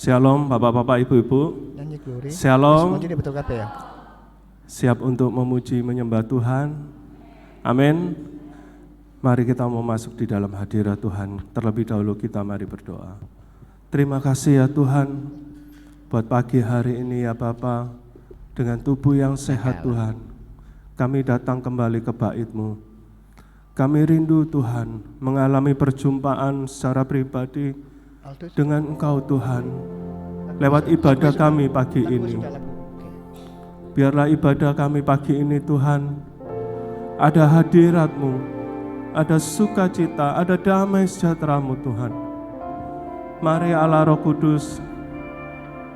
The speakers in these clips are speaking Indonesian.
Shalom Bapak-bapak, Ibu-ibu. Shalom. Siap untuk memuji menyembah Tuhan. Amin. Mari kita mau masuk di dalam hadirat Tuhan. Terlebih dahulu kita mari berdoa. Terima kasih ya Tuhan buat pagi hari ini ya Bapa. Dengan tubuh yang sehat Tuhan, kami datang kembali ke bait-Mu. Kami rindu Tuhan mengalami perjumpaan secara pribadi dengan Engkau Tuhan lewat ibadah kami pagi ini. Biarlah ibadah kami pagi ini Tuhan ada hadirat-Mu, ada sukacita, ada damai sejahtera-Mu Tuhan. Mari Allah Roh Kudus,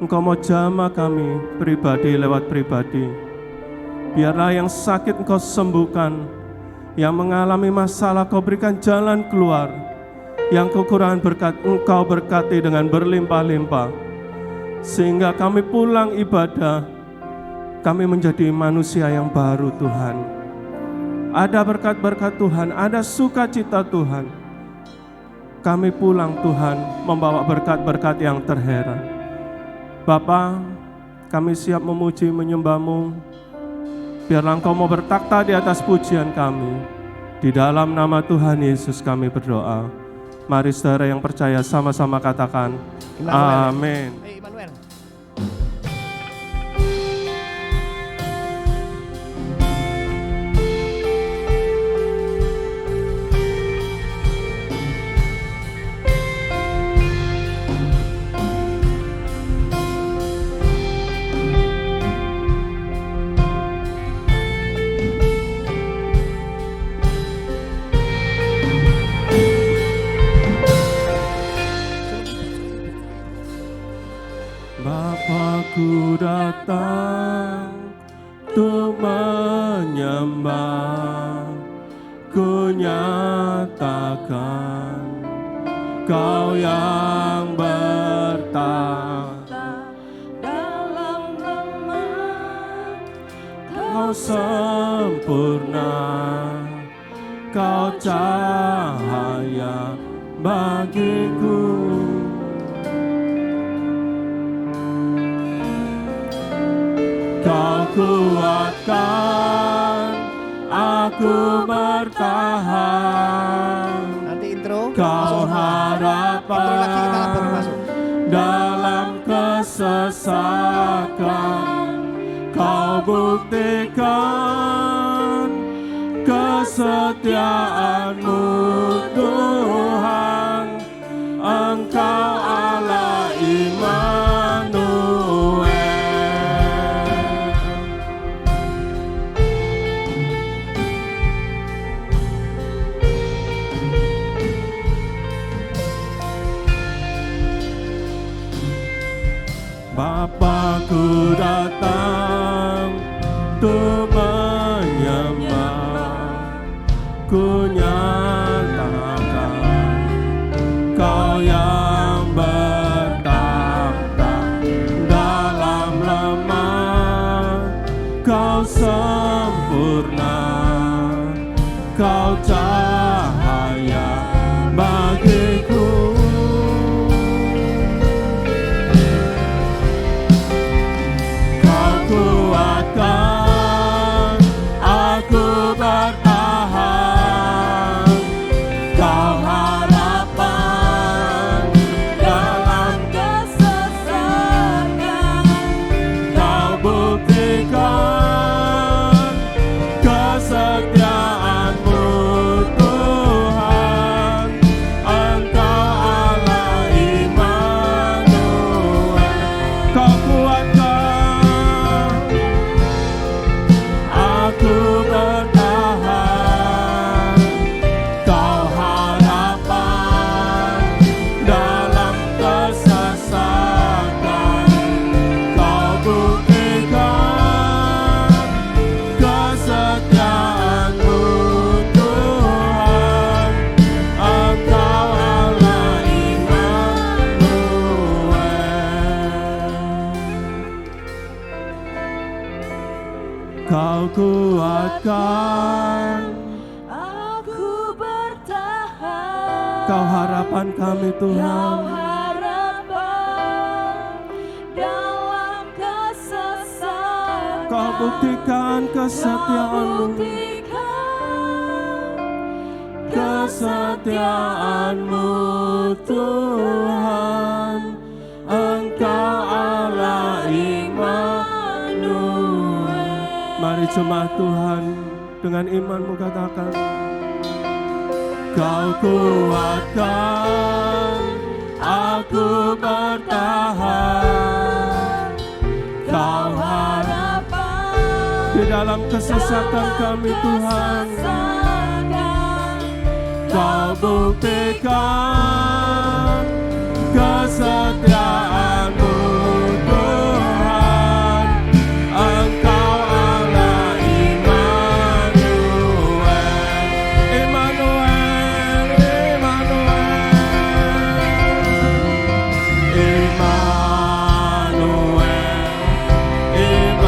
Engkau mau jamah kami pribadi lewat pribadi. Biarlah yang sakit Engkau sembuhkan, yang mengalami masalah Kau berikan jalan keluar, yang kekurangan berkat Engkau berkati dengan berlimpah-limpah, sehingga kami pulang ibadah, kami menjadi manusia yang baru Tuhan. Ada berkat-berkat Tuhan, ada sukacita Tuhan. Kami pulang Tuhan membawa berkat-berkat yang terheran. Bapa, kami siap memuji menyembah-Mu. Biarlah Engkau mau bertakhta di atas pujian kami. Di dalam nama Tuhan Yesus kami berdoa. Mari saudara yang percaya sama-sama katakan amin. Ku datang untuk menyembah, ku nyatakan Kau yang bertahta dalam nama, Kau sempurna, Kau cahaya bagiku. Kau kuatkan aku bertahan. Nanti intro. Kau harapan dalam kesesakan. Kau buktikan kesetiaan-Mu Tuhan. Engkau Allah Immanuel. Bapa-Ku datang untuk menyembah, ku nyatakan Kau yang bertakhta dalam lemah, Kau sempurna, Kau cahaya bagiku. Kuatkan aku bertahan, Kau harapan dalam kesesakan. Kau buktikan kesetiaan-Mu Tuhan. Engkau Allah Immanuel. Kau kuatkan aku bertahan, Kau harapan dalam kesesakan. Kau buktikan kesetiaan-Mu Tuhan. Engkau Allah Immanuel. Kau kuatkan aku bertahan, Kau harapan kami Tuhan. Kau harapan Kau buktikan kesetiaan-Mu, kesetiaan-Mu Tuhan. Engkau Allah Immanuel. Mari jemaat Tuhan, dengan imanmu katakan, Kau kuatkan aku bertahan, Kau harapan di dalam kesesatan kami Tuhan. Kau buktikan kesetiaan-Mu Tuhan. Engkau Allah Immanuel, Immanuel, Immanuel, Immanuel, Immanuel.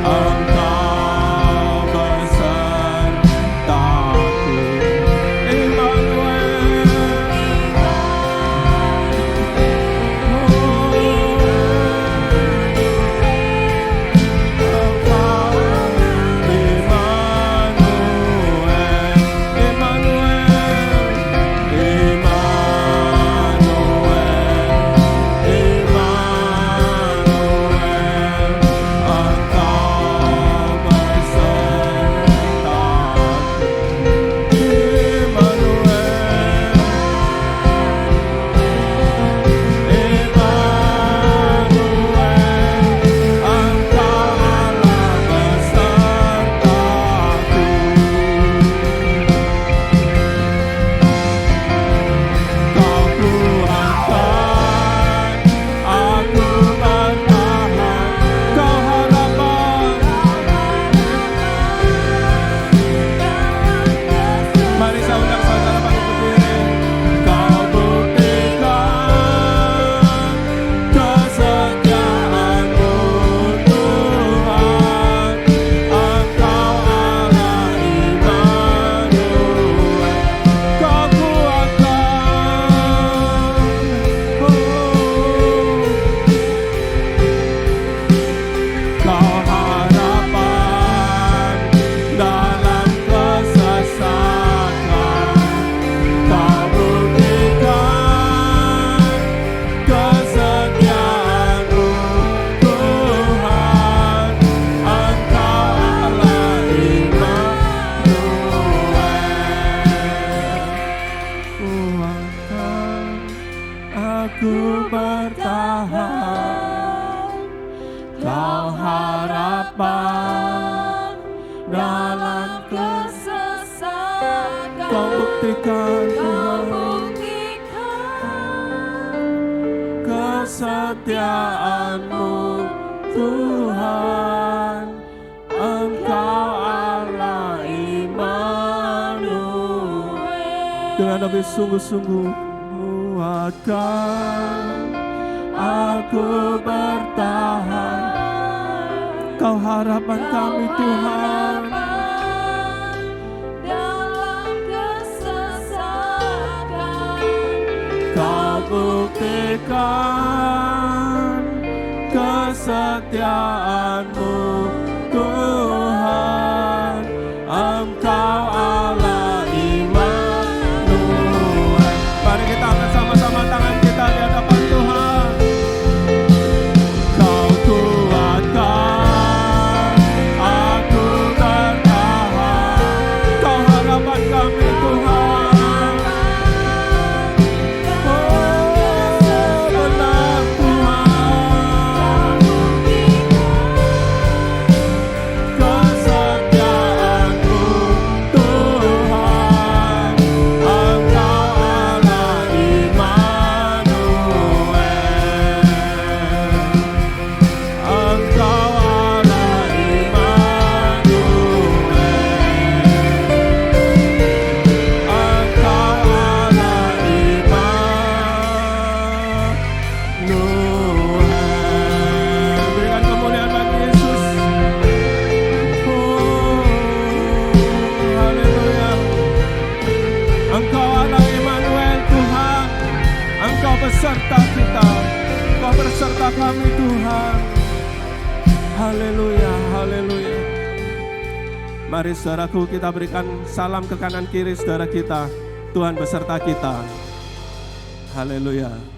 Engkau besertaku, Immanuel. Aku bertahan, Kau harapan dalam kesesatan. Kau buktikan Tuhan kesetiaan-Mu Tuhan. Engkau Allah Immanuel. Dengan lebih sungguh-sungguh kuatkan aku bertahan, Kau harapan kami Tuhan. Dalam kesesatan Kau buktikan kesetiaan-Mu Tuhan. Engkau Allah Immanuel. Mari kita angkat sama-sama tangan kita di hadapan Tuhan. Kau kuatkan aku bertahan, Kau harapan kami Tuhan. Oh benar Tuhan. Tuhan. Haleluya, haleluya. Mari saudaraku, kita berikan salam ke kanan kiri saudara kita. Tuhan beserta kita. Haleluya.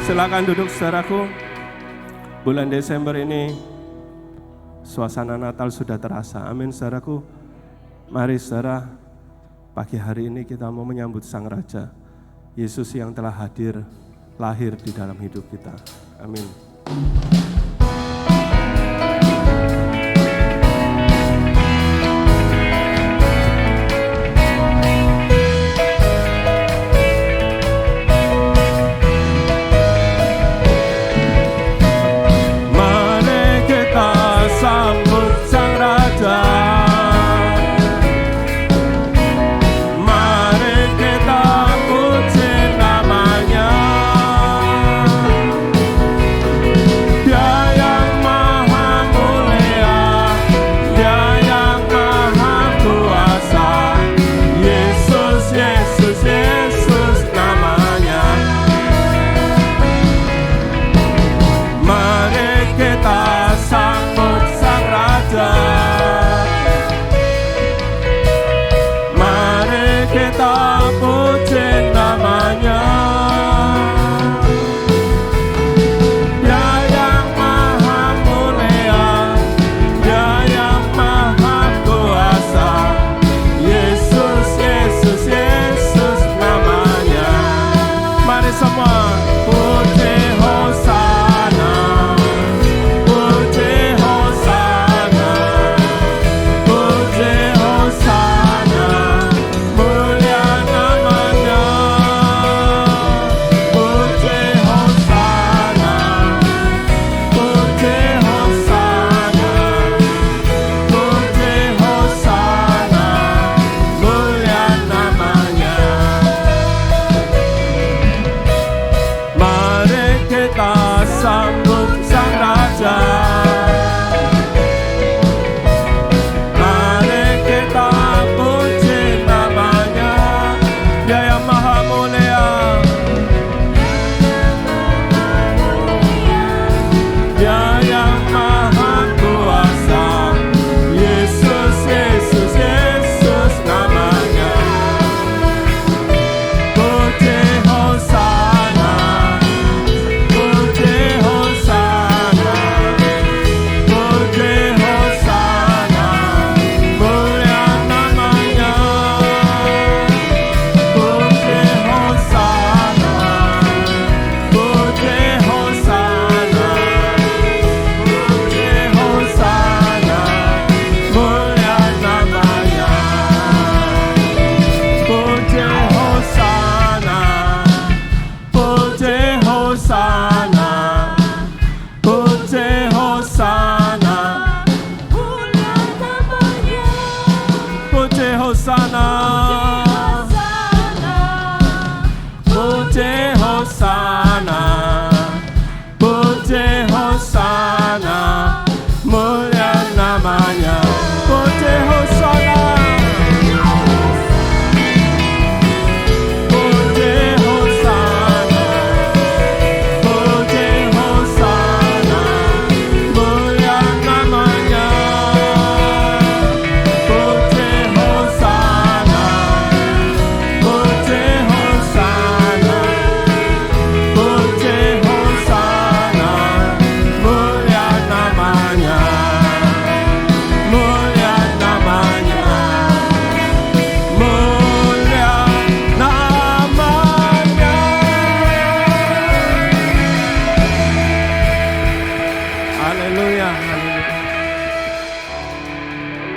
Silakan duduk saudaraku. Bulan Desember ini suasana Natal sudah terasa. Amin saudaraku. Mari saudara, pagi hari ini kita mau menyambut Sang Raja, Yesus yang telah hadir, lahir di dalam hidup kita. Amin. Dia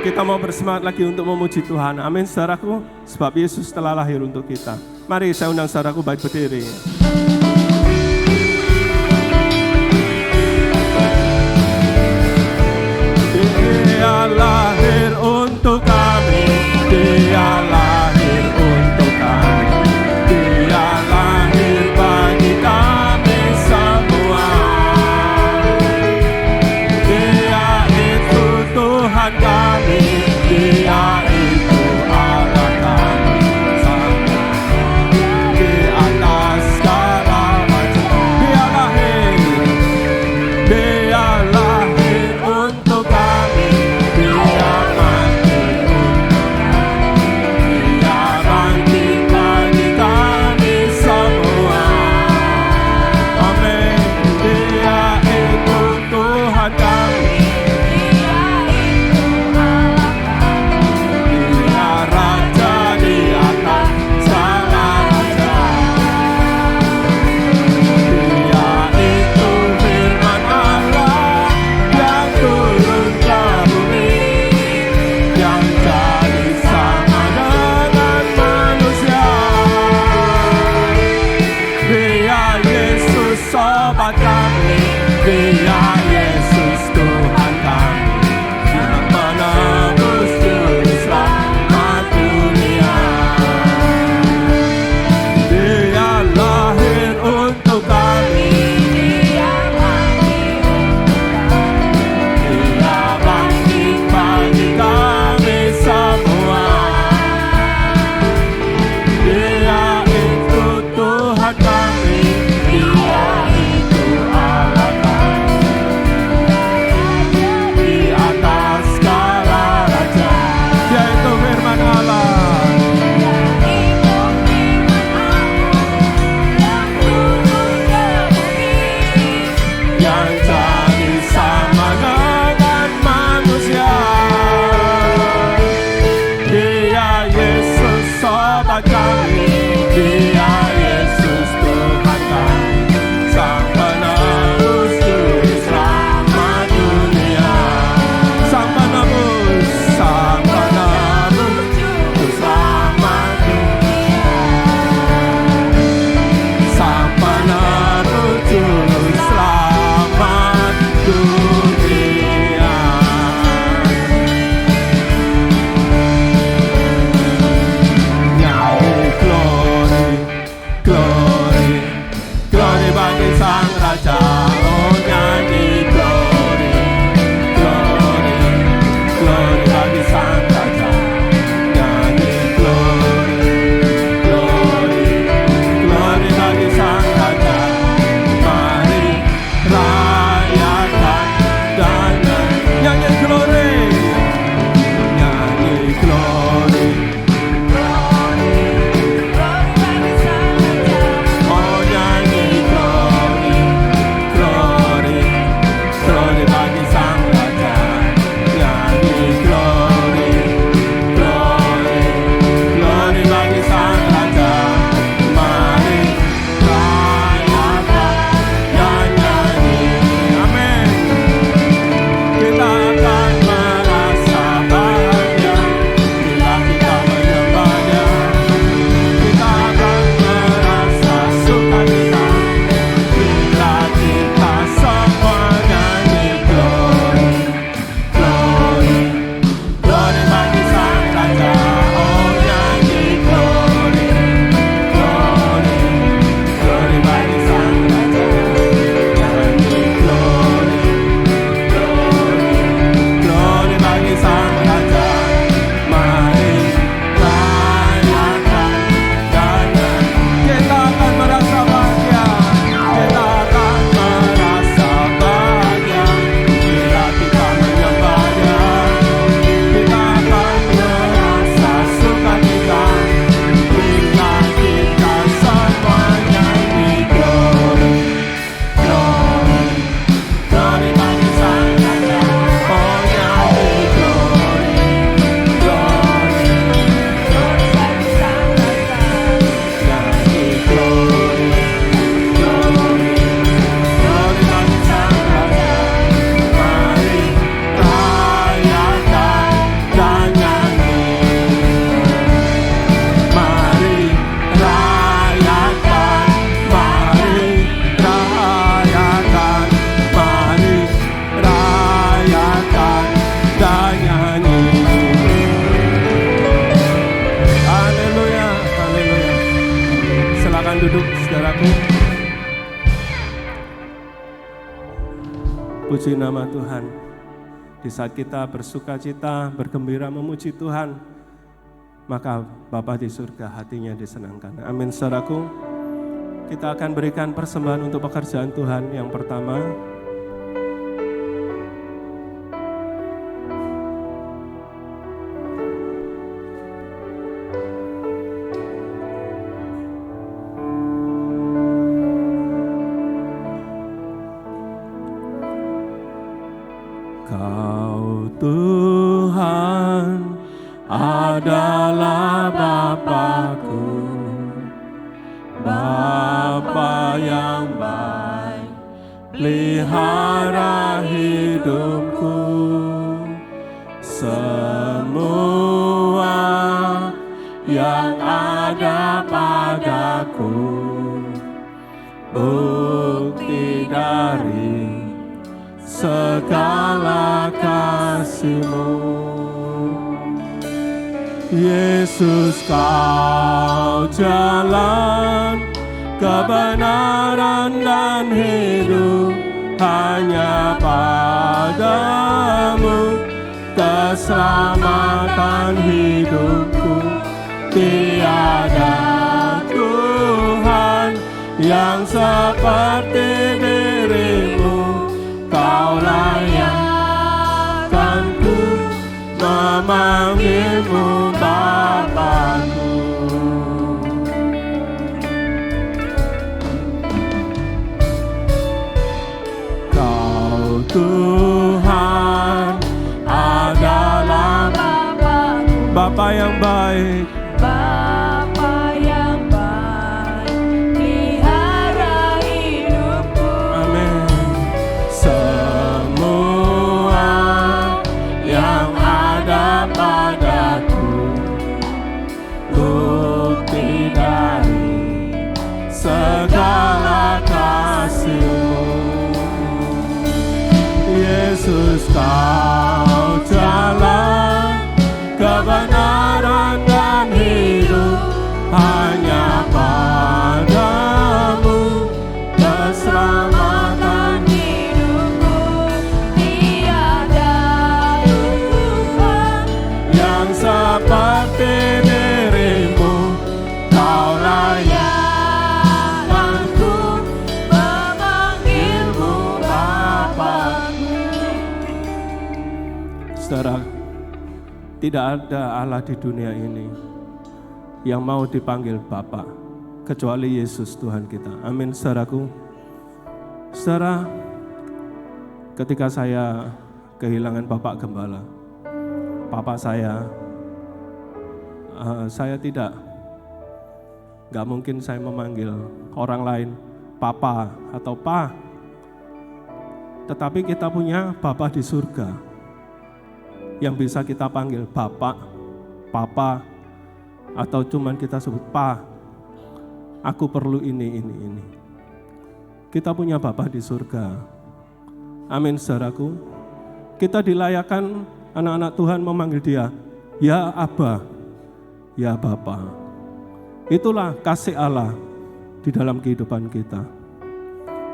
kita mau bersemangat lagi untuk memuji Tuhan. Amin saudaraku, sebab Yesus telah lahir untuk kita. Mari saya undang saudaraku baik berdiri. Dia lahir untuk kami, Dia lahir untuk kami, Dia lahir bagi kami semua. Dia itu Tuhan kami, Dia itu Allah kami, di atas segala Puji nama Tuhan. Di saat kita bersuka cita, bergembira memuji Tuhan, maka Bapa di surga hatinya disenangkan. Amin. Saudaraku, kita akan berikan persembahan untuk pekerjaan Tuhan. Yang pertama, Kau Tuhan adalah Bapa-Ku, Bapa yang baik, pelihara hidupku. Semua yang ada padaku, bukti dari segala kasih-Mu. Yesus, Kau jalan kebenaran dan hidup, hanya padamu keselamatan hidupku. Tiada Tuhan yang seperti diri-Mu, Kau layakkanku memanggil-Mu Bapa-Ku. Kau Tuhan adalah Bapa yang baik, Bapa yang baik, pelihara hidupku. amin. Semua yang ada padaku, bukti dari segala kasih-Mu. Yesus, Kau jalan kebenaran dan hidup, hanya padamu keselamatan hidupku. Tiada Tuhan yang seperti diri-Mu, Kau layakkanku memanggil-Mu Bapa-Ku. Saudara, tidak ada Allah di dunia ini yang mau dipanggil Bapa kecuali Yesus Tuhan kita. Amin, saudaraku. Saudara, ketika saya kehilangan Bapak Gembala, Papa saya nggak mungkin saya memanggil orang lain Papa atau Pa. Tetapi kita punya Bapa di surga yang bisa kita panggil Bapak, Papa, atau cuman kita sebut Pa. Aku perlu ini. Kita punya Bapa di surga. Amin, saudaraku. Kita dilayakkan anak-anak Tuhan memanggil Dia, ya Abba, ya Bapa. Itulah kasih Allah di dalam kehidupan kita.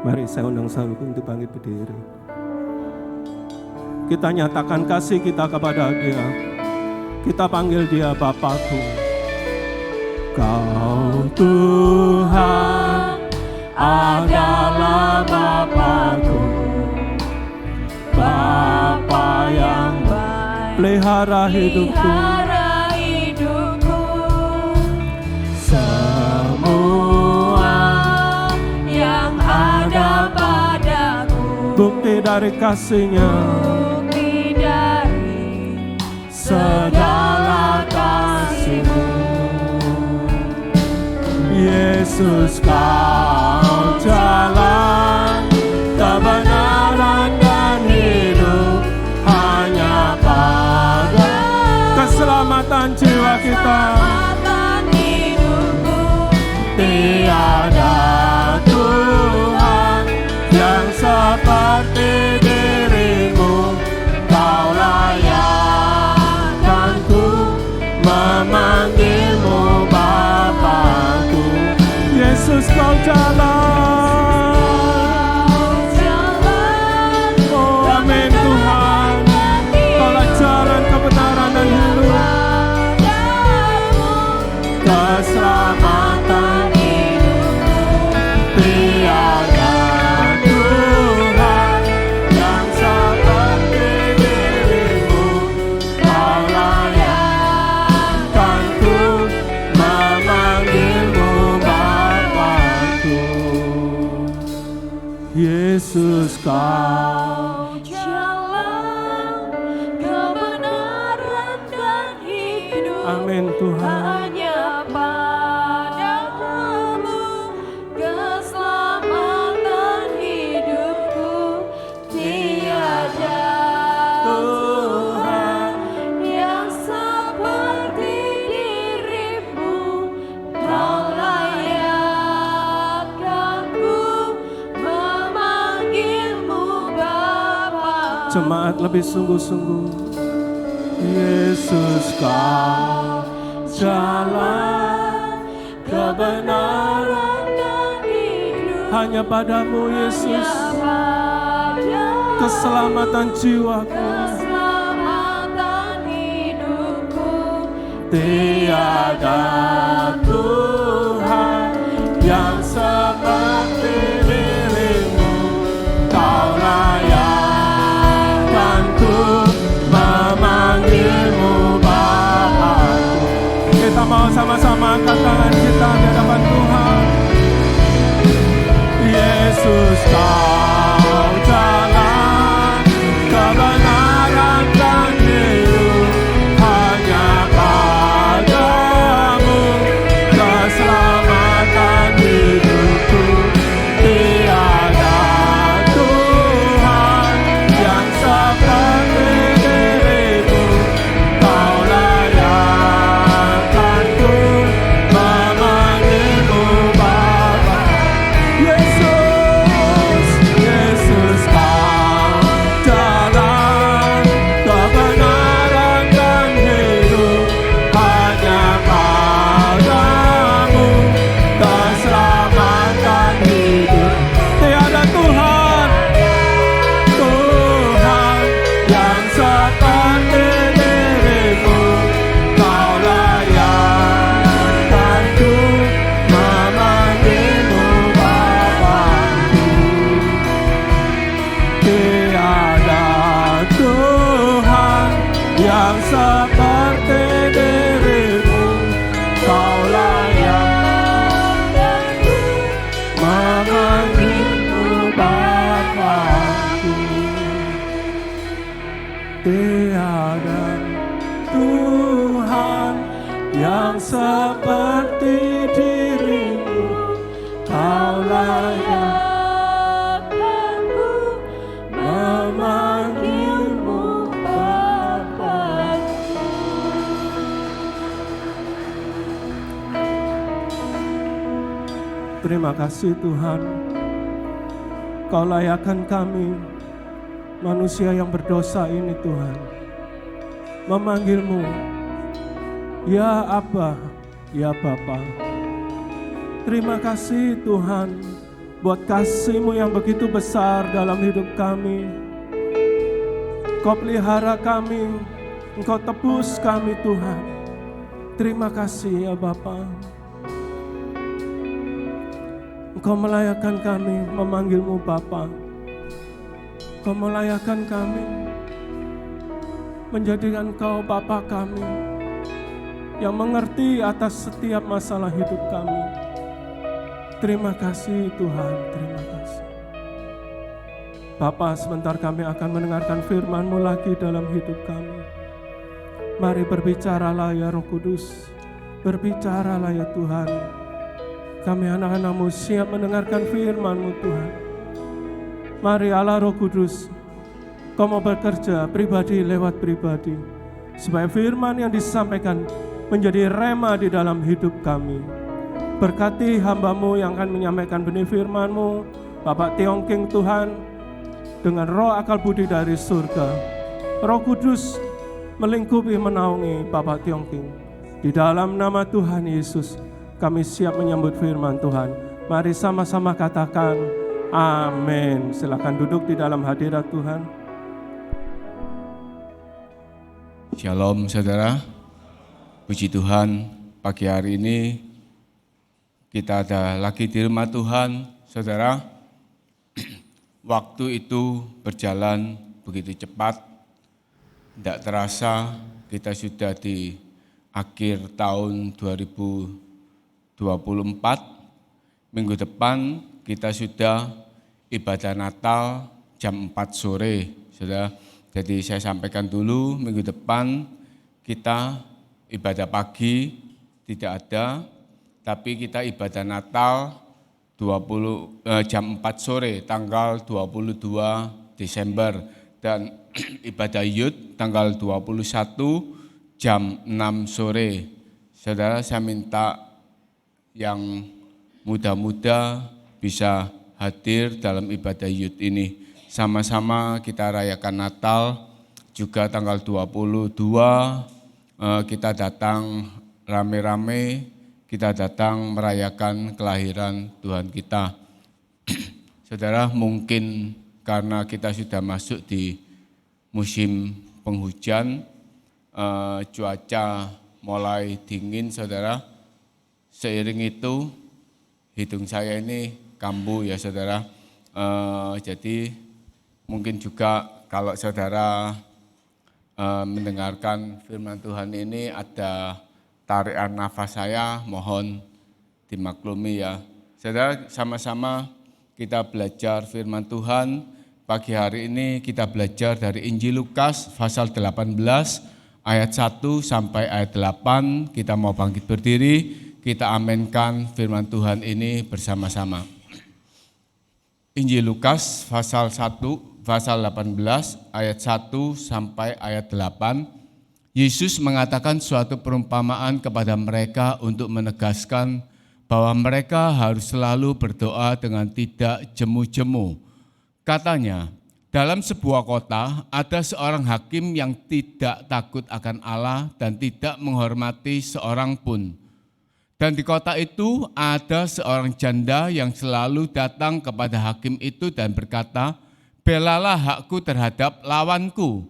Mari saya undang saudaraku untuk bangkit berdiri. Kita nyatakan kasih kita kepada Dia. Kita panggil Dia Bapa-Ku. Kau Tuhan adalah Bapa-Ku, Bapa yang baik, pelihara hidupku. Semua yang ada padaku, bukti dari kasih-Nya, segala kasih-Mu. Yesus, Kau jalan kebenaran dan hidup, hanya pada keselamatan jiwa kita. Tiada Tuhan yang seperti diri-Mu, Kau layakkanku memanggil-Mu Bapa-Ku. Yesus, Kau jalan, oh Kau jalan kebenaran dan hidup. Amin Tuhan. Hanya padamu keselamatan hidupku. Tiada Tuhan yang seperti dirimu. Kau layak aku memanggilmu Bapa. Jemaat lebih sungguh-sungguh. Yesus Kau jalan kebenaran dan hidup. hanya padamu Yesus, Padamu keselamatan jiwaku. keselamatan hidupku. Tiada Tuhan yang seperti dirimu. Kau layak ku memanggilmu Bapakku. Kita mau sama-sama angkat tangan kita di hadapan Tuhan. Yesus Kau jalan kebenaran dan hidup. Hanya padamu keselamatan hidupku. Tiada Tuhan yang seperti dirimu. Kau layak ku memanggilmu Bapa. Yesus, Yesus Kau jalan kebenaran dan hidup. Hanya padamu keselamatan hidup. Tiada Tuhan, Tuhan yang seperti dirimu. Kau layak ku memanggilmu Bapakku. Tiada Tuhan yang seperti dirimu. Kau layak memanggilmu Bapakku. Tiada Tuhan yang seperti dirimu. Kau layak memanggilmu Bapakku. Terima kasih Tuhan, Kau layakkan kami, manusia yang berdosa ini Tuhan, memanggilmu, ya Abba, ya Bapa. Terima kasih Tuhan, buat kasih-Mu yang begitu besar dalam hidup kami. Kau pelihara kami, Engkau tebus kami Tuhan. Terima kasih ya Bapa. Engkau melayakkan kami memanggilmu Bapa. Engkau melayakkan kami menjadikan Engkau Bapa kami yang mengerti atas setiap masalah hidup kami. Terima kasih Tuhan, terima kasih. Bapa, sebentar kami akan mendengarkan firman-Mu lagi dalam hidup kami. Mari berbicaralah ya Roh Kudus, berbicaralah ya Tuhan. Kami anak-anak-Mu siap mendengarkan firman-Mu Tuhan. Mari Allah Roh Kudus, Kau mau bekerja pribadi lewat pribadi, supaya firman yang disampaikan menjadi rema di dalam hidup kami. Berkati hamba-Mu yang akan menyampaikan benih firman-Mu, Bapak Tiong King Tuhan, dengan roh akal budi dari surga. Roh Kudus melingkupi menaungi Bapak Tiong King. Di dalam nama Tuhan Yesus, kami siap menyambut firman Tuhan. Mari sama-sama katakan amin. Silakan duduk di dalam hadirat Tuhan. Shalom saudara. Puji Tuhan, pagi hari ini kita ada lagi di rumah Tuhan, saudara. Waktu itu berjalan begitu cepat, tidak terasa kita sudah di akhir tahun 2024. Minggu depan kita sudah ibadah Natal jam 4 sore, saudara. Jadi saya sampaikan dulu, minggu depan kita ibadah pagi tidak ada, tapi kita ibadah Natal jam 4 sore tanggal 22 Desember dan ibadah Yud tanggal 21 jam 6 sore. Saudara, saya minta yang muda-muda bisa hadir dalam ibadah Yud ini. Sama-sama kita rayakan Natal, juga tanggal 22 kita datang rame-rame, kita datang merayakan kelahiran Tuhan kita. Saudara, mungkin karena kita sudah masuk di musim penghujan, cuaca mulai dingin, saudara. Seiring itu, hidung saya ini kambuh ya saudara. Jadi mungkin juga kalau saudara mendengarkan firman Tuhan ini ada tarikan nafas saya, mohon dimaklumi ya. Saudara, sama-sama kita belajar firman Tuhan. Pagi hari ini kita belajar dari Injil Lukas pasal 18 ayat 1 sampai ayat 8. Kita mau bangkit berdiri, kita amenkan firman Tuhan ini bersama-sama. Injil Lukas pasal 18 ayat 1 sampai ayat 8. Yesus mengatakan suatu perumpamaan kepada mereka untuk menegaskan bahwa mereka harus selalu berdoa dengan tidak jemu-jemu. Katanya, dalam sebuah kota ada seorang hakim yang tidak takut akan Allah dan tidak menghormati seorang pun. Dan di kota itu ada seorang janda yang selalu datang kepada hakim itu dan berkata, belalah hakku terhadap lawanku.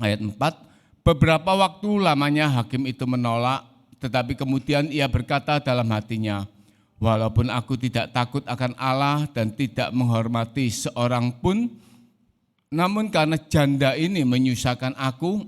Ayat 4, beberapa waktu lamanya hakim itu menolak, tetapi kemudian ia berkata dalam hatinya, walaupun aku tidak takut akan Allah dan tidak menghormati seorang pun, namun karena janda ini menyusahkan aku,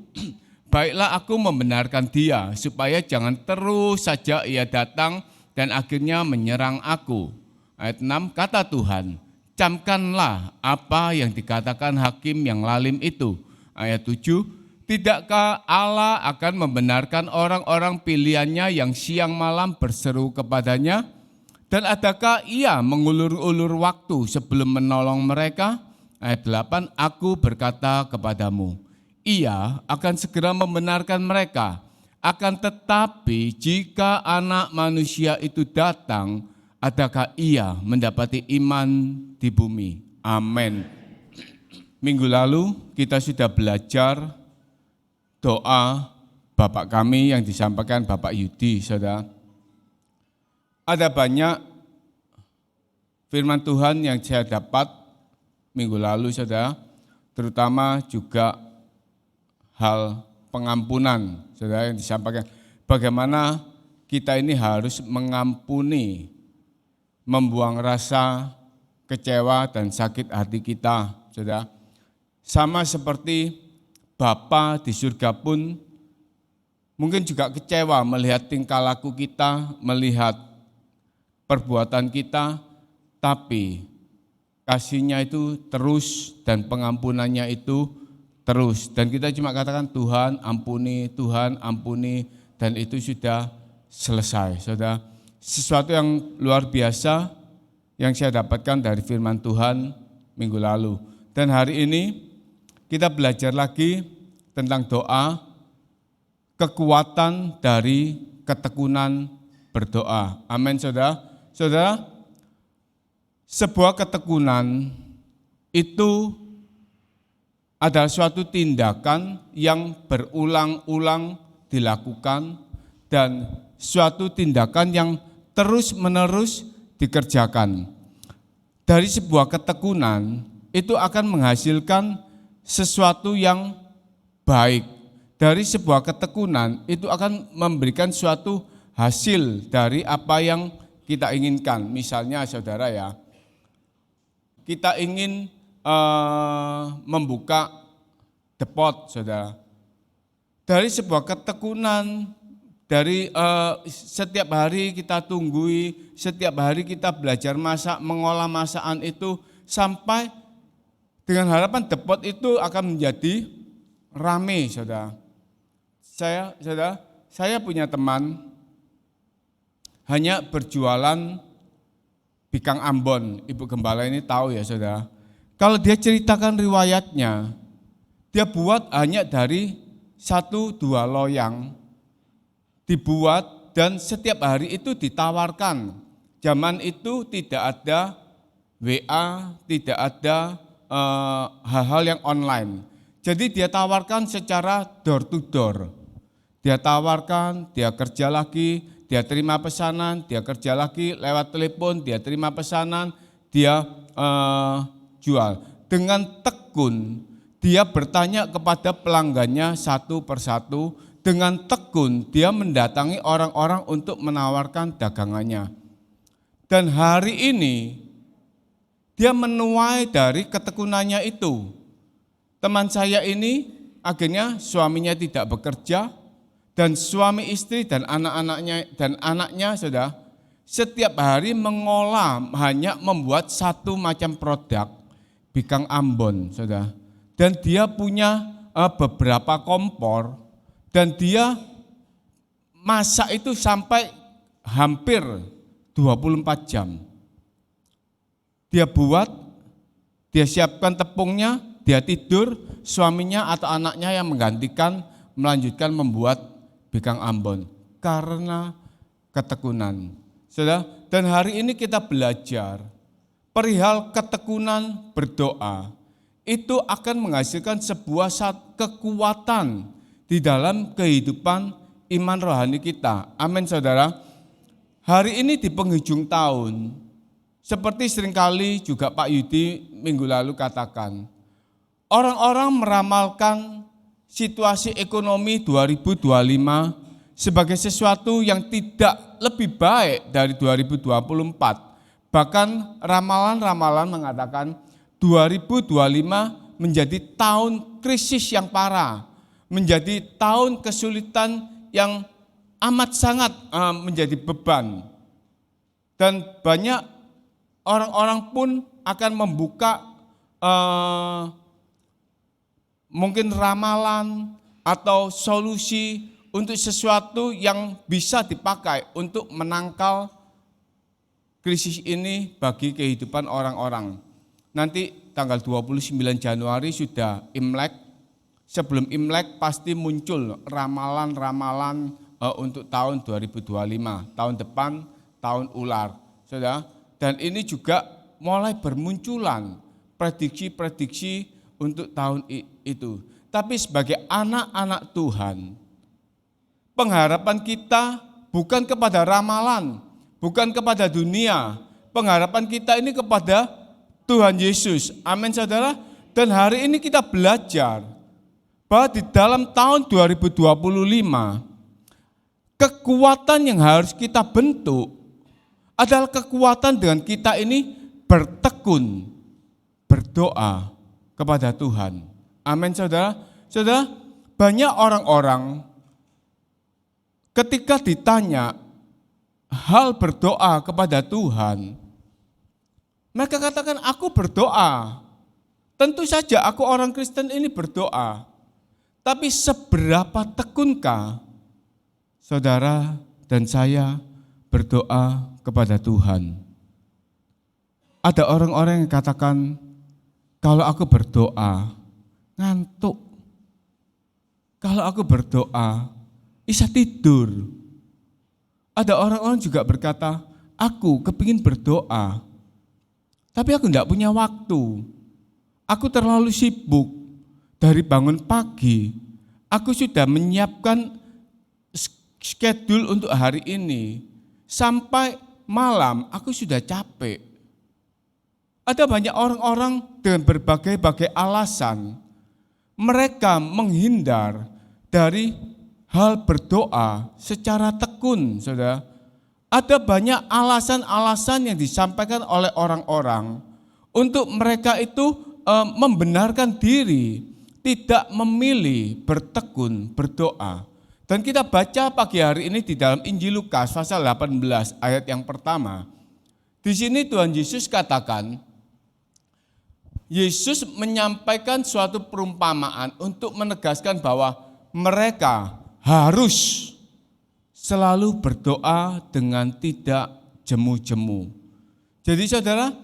baiklah aku membenarkan dia, supaya jangan terus saja ia datang dan akhirnya menyerang aku. Ayat 6, kata Tuhan, camkanlah apa yang dikatakan hakim yang lalim itu. Ayat 7, tidakkah Allah akan membenarkan orang-orang pilihannya yang siang malam berseru kepadanya? Dan adakah ia mengulur-ulur waktu sebelum menolong mereka? Ayat 8, aku berkata kepadamu, ia akan segera membenarkan mereka. Akan tetapi jika anak manusia itu datang, adakah ia mendapati iman di bumi? Amin. Minggu lalu kita sudah belajar doa Bapak kami yang disampaikan Bapak Yudi, saudara. Ada banyak firman Tuhan yang saya dapat minggu lalu, saudara, terutama juga hal pengampunan, saudara, yang disampaikan. Bagaimana kita ini harus mengampuni, membuang rasa kecewa dan sakit hati kita, saudara. Sama seperti Bapa di surga pun mungkin juga kecewa melihat tingkah laku kita, melihat perbuatan kita, tapi kasih-Nya itu terus dan pengampunannya itu terus. Dan kita cuma katakan Tuhan ampuni, dan itu sudah selesai. Saudara, sesuatu yang luar biasa yang saya dapatkan dari firman Tuhan minggu lalu. Dan hari ini kita belajar lagi tentang doa, kekuatan dari ketekunan berdoa. Amin, saudara. Saudara, sebuah ketekunan itu adalah suatu tindakan yang berulang-ulang dilakukan dan suatu tindakan yang terus-menerus dikerjakan. Dari sebuah ketekunan itu akan menghasilkan sesuatu yang baik. Dari sebuah ketekunan itu akan memberikan suatu hasil dari apa yang kita inginkan. Misalnya saudara ya, kita ingin membuka depot, saudara. Dari sebuah ketekunan, dari setiap hari kita tunggui, setiap hari kita belajar masak, mengolah masakan itu sampai Dengan harapan depot itu akan menjadi rame, saudara. Saya punya teman hanya berjualan bikang Ambon. Ibu Gembala ini tahu ya, saudara. Kalau dia ceritakan riwayatnya, dia buat hanya dari 1-2 loyang, dibuat dan setiap hari itu ditawarkan. Zaman itu tidak ada WA, tidak ada hal-hal yang online. Jadi dia tawarkan secara door to door. Dia tawarkan, dia kerja lagi, dia terima pesanan, dia kerja lagi lewat telepon, dia terima pesanan, dia jual. Dengan tekun, dia bertanya kepada pelanggannya satu persatu, dengan tekun dia mendatangi orang-orang untuk menawarkan dagangannya. Dan hari ini, dia menuai dari ketekunannya itu. Teman saya ini akhirnya suaminya tidak bekerja dan suami istri dan anaknya sudah setiap hari mengolah hanya membuat satu macam produk bikang Ambon, sudah. Dan dia punya beberapa kompor dan dia masak itu sampai hampir 24 jam. Dia buat, dia siapkan tepungnya, dia tidur, suaminya atau anaknya yang menggantikan, melanjutkan membuat bikang Ambon. Karena ketekunan. Saudara, dan hari ini kita belajar, perihal ketekunan berdoa, itu akan menghasilkan sebuah kekuatan di dalam kehidupan iman rohani kita. Amin, saudara. Hari ini di penghujung tahun, seperti seringkali juga Pak Yudi minggu lalu katakan, orang-orang meramalkan situasi ekonomi 2025 sebagai sesuatu yang tidak lebih baik dari 2024. Bahkan ramalan-ramalan mengatakan 2025 menjadi tahun krisis yang parah, menjadi tahun kesulitan yang amat sangat menjadi beban. Dan banyak orang-orang pun akan membuka mungkin ramalan atau solusi untuk sesuatu yang bisa dipakai untuk menangkal krisis ini bagi kehidupan orang-orang. Nanti tanggal 29 Januari sudah Imlek. Sebelum Imlek pasti muncul ramalan-ramalan untuk tahun 2025, tahun depan, tahun ular. Saudara, dan ini juga mulai bermunculan prediksi-prediksi untuk tahun itu. Tapi sebagai anak-anak Tuhan, pengharapan kita bukan kepada ramalan, bukan kepada dunia. Pengharapan kita ini kepada Tuhan Yesus. Amin, saudara. Dan hari ini kita belajar bahwa di dalam tahun 2025, kekuatan yang harus kita bentuk adalah kekuatan dengan kita ini bertekun, berdoa kepada Tuhan. Amin, saudara. Saudara, banyak orang-orang ketika ditanya hal berdoa kepada Tuhan, mereka katakan, aku berdoa. Tentu saja aku orang Kristen ini berdoa. Tapi seberapa tekunkah saudara dan saya berdoa kepada Tuhan? Ada orang-orang yang katakan, kalau aku berdoa, ngantuk. Kalau aku berdoa, bisa tidur. Ada orang-orang juga berkata, aku kepingin berdoa, tapi aku tidak punya waktu. Aku terlalu sibuk. Dari bangun pagi, aku sudah menyiapkan schedule untuk hari ini. Sampai malam, aku sudah capek. Ada banyak orang-orang dengan berbagai-bagai alasan. Mereka menghindar dari hal berdoa secara tekun, saudara. Ada banyak alasan-alasan yang disampaikan oleh orang-orang untuk mereka itu membenarkan diri, tidak memilih bertekun berdoa. Dan kita baca pagi hari ini di dalam Injil Lukas pasal 18 ayat yang pertama. Di sini Tuhan Yesus katakan, Yesus menyampaikan suatu perumpamaan untuk menegaskan bahwa mereka harus selalu berdoa dengan tidak jemu-jemu. Jadi saudara,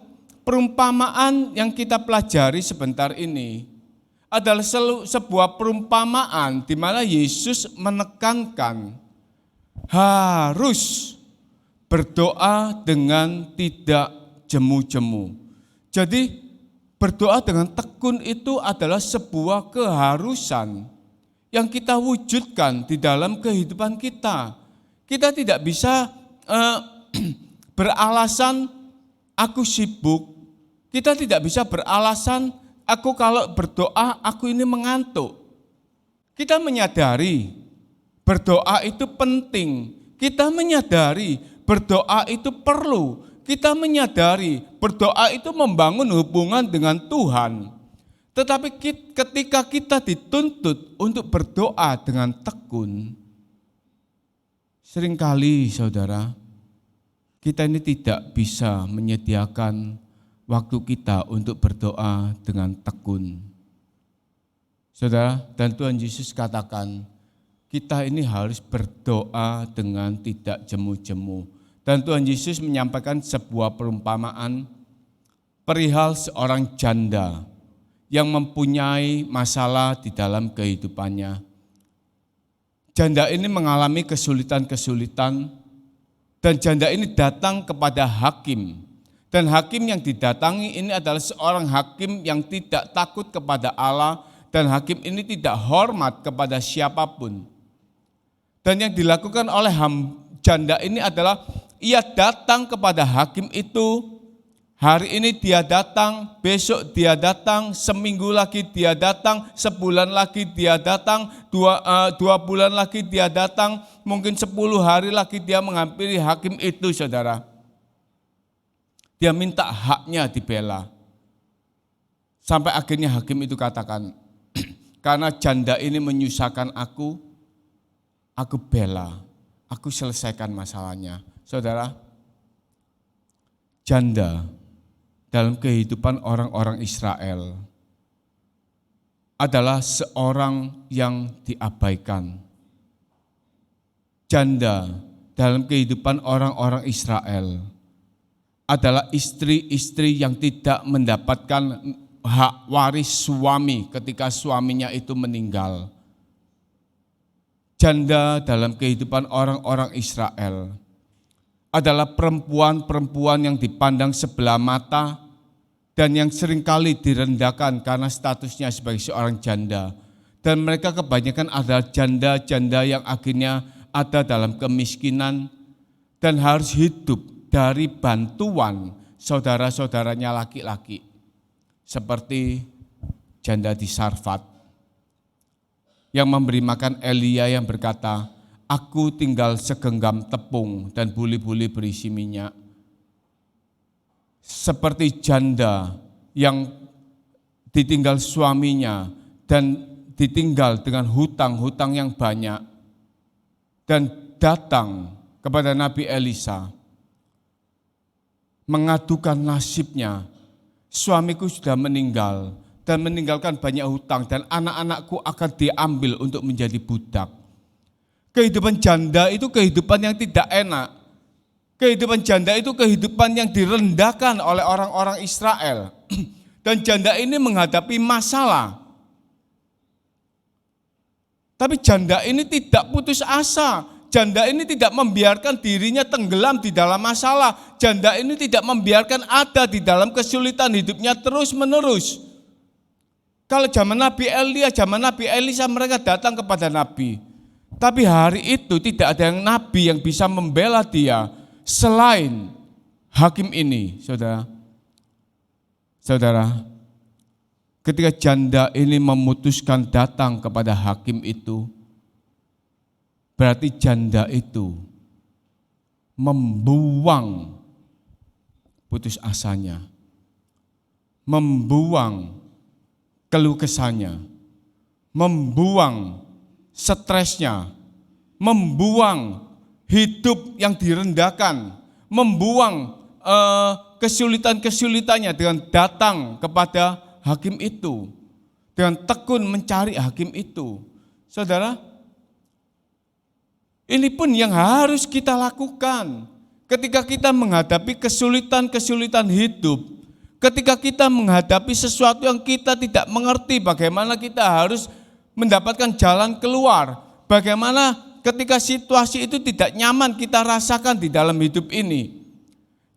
perumpamaan yang kita pelajari sebentar ini adalah sebuah perumpamaan di mana Yesus menekankan harus berdoa dengan tidak jemu-jemu. Jadi berdoa dengan tekun itu adalah sebuah keharusan yang kita wujudkan di dalam kehidupan kita. Kita tidak bisa beralasan aku sibuk. Kita tidak bisa beralasan aku kalau berdoa aku ini mengantuk. Kita menyadari berdoa itu penting. Kita menyadari berdoa itu perlu. Kita menyadari berdoa itu membangun hubungan dengan Tuhan. Tetapi ketika kita dituntut untuk berdoa dengan tekun, seringkali saudara, kita ini tidak bisa menyediakan waktu kita untuk berdoa dengan tekun. Saudara, dan Tuhan Yesus katakan, kita ini harus berdoa dengan tidak jemu-jemu. Dan Tuhan Yesus menyampaikan sebuah perumpamaan perihal seorang janda yang mempunyai masalah di dalam kehidupannya. Janda ini mengalami kesulitan-kesulitan dan janda ini datang kepada hakim. Dan hakim yang didatangi ini adalah seorang hakim yang tidak takut kepada Allah dan hakim ini tidak hormat kepada siapapun. Dan yang dilakukan oleh janda ini adalah ia datang kepada hakim itu, hari ini dia datang, besok dia datang, seminggu lagi dia datang, sebulan lagi dia datang, dua bulan lagi dia datang, mungkin 10 hari lagi dia menghampiri hakim itu saudara. Dia minta haknya dibela. Sampai akhirnya hakim itu katakan, karena janda ini menyusahkan aku bela, aku selesaikan masalahnya. Saudara, janda dalam kehidupan orang-orang Israel adalah seorang yang diabaikan. Janda dalam kehidupan orang-orang Israel adalah istri-istri yang tidak mendapatkan hak waris suami ketika suaminya itu meninggal. Janda dalam kehidupan orang-orang Israel adalah perempuan-perempuan yang dipandang sebelah mata dan yang seringkali direndahkan karena statusnya sebagai seorang janda. Dan mereka kebanyakan adalah janda-janda yang akhirnya ada dalam kemiskinan dan harus hidup dari bantuan saudara-saudaranya laki-laki. Seperti janda di Sarfat yang memberi makan Elia yang berkata, aku tinggal segenggam tepung dan buli-buli berisi minyak. Seperti janda yang ditinggal suaminya dan ditinggal dengan hutang-hutang yang banyak. Dan datang kepada Nabi Elisa, mengadukan nasibnya, suamiku sudah meninggal dan meninggalkan banyak hutang dan anak-anakku akan diambil untuk menjadi budak. Kehidupan janda itu kehidupan yang tidak enak. Kehidupan janda itu kehidupan yang direndahkan oleh orang-orang Israel. Dan janda ini menghadapi masalah. Tapi janda ini tidak putus asa. Janda ini tidak membiarkan dirinya tenggelam di dalam masalah. Janda ini tidak membiarkan ada di dalam kesulitan hidupnya terus-menerus. Kalau zaman Nabi Elia, zaman Nabi Elisa mereka datang kepada Nabi. Tapi hari itu tidak ada yang nabi yang bisa membela dia selain hakim ini, saudara. Saudara, ketika janda ini memutuskan datang kepada hakim itu, berarti janda itu membuang putus asanya, membuang keluh kesahnya, membuang stresnya, membuang hidup yang direndahkan, membuang kesulitan-kesulitannya dengan datang kepada hakim itu. Dengan tekun mencari hakim itu. Saudara, ini pun yang harus kita lakukan. Ketika kita menghadapi kesulitan-kesulitan hidup, ketika kita menghadapi sesuatu yang kita tidak mengerti, bagaimana kita harus mendapatkan jalan keluar, bagaimana ketika situasi itu tidak nyaman kita rasakan di dalam hidup ini.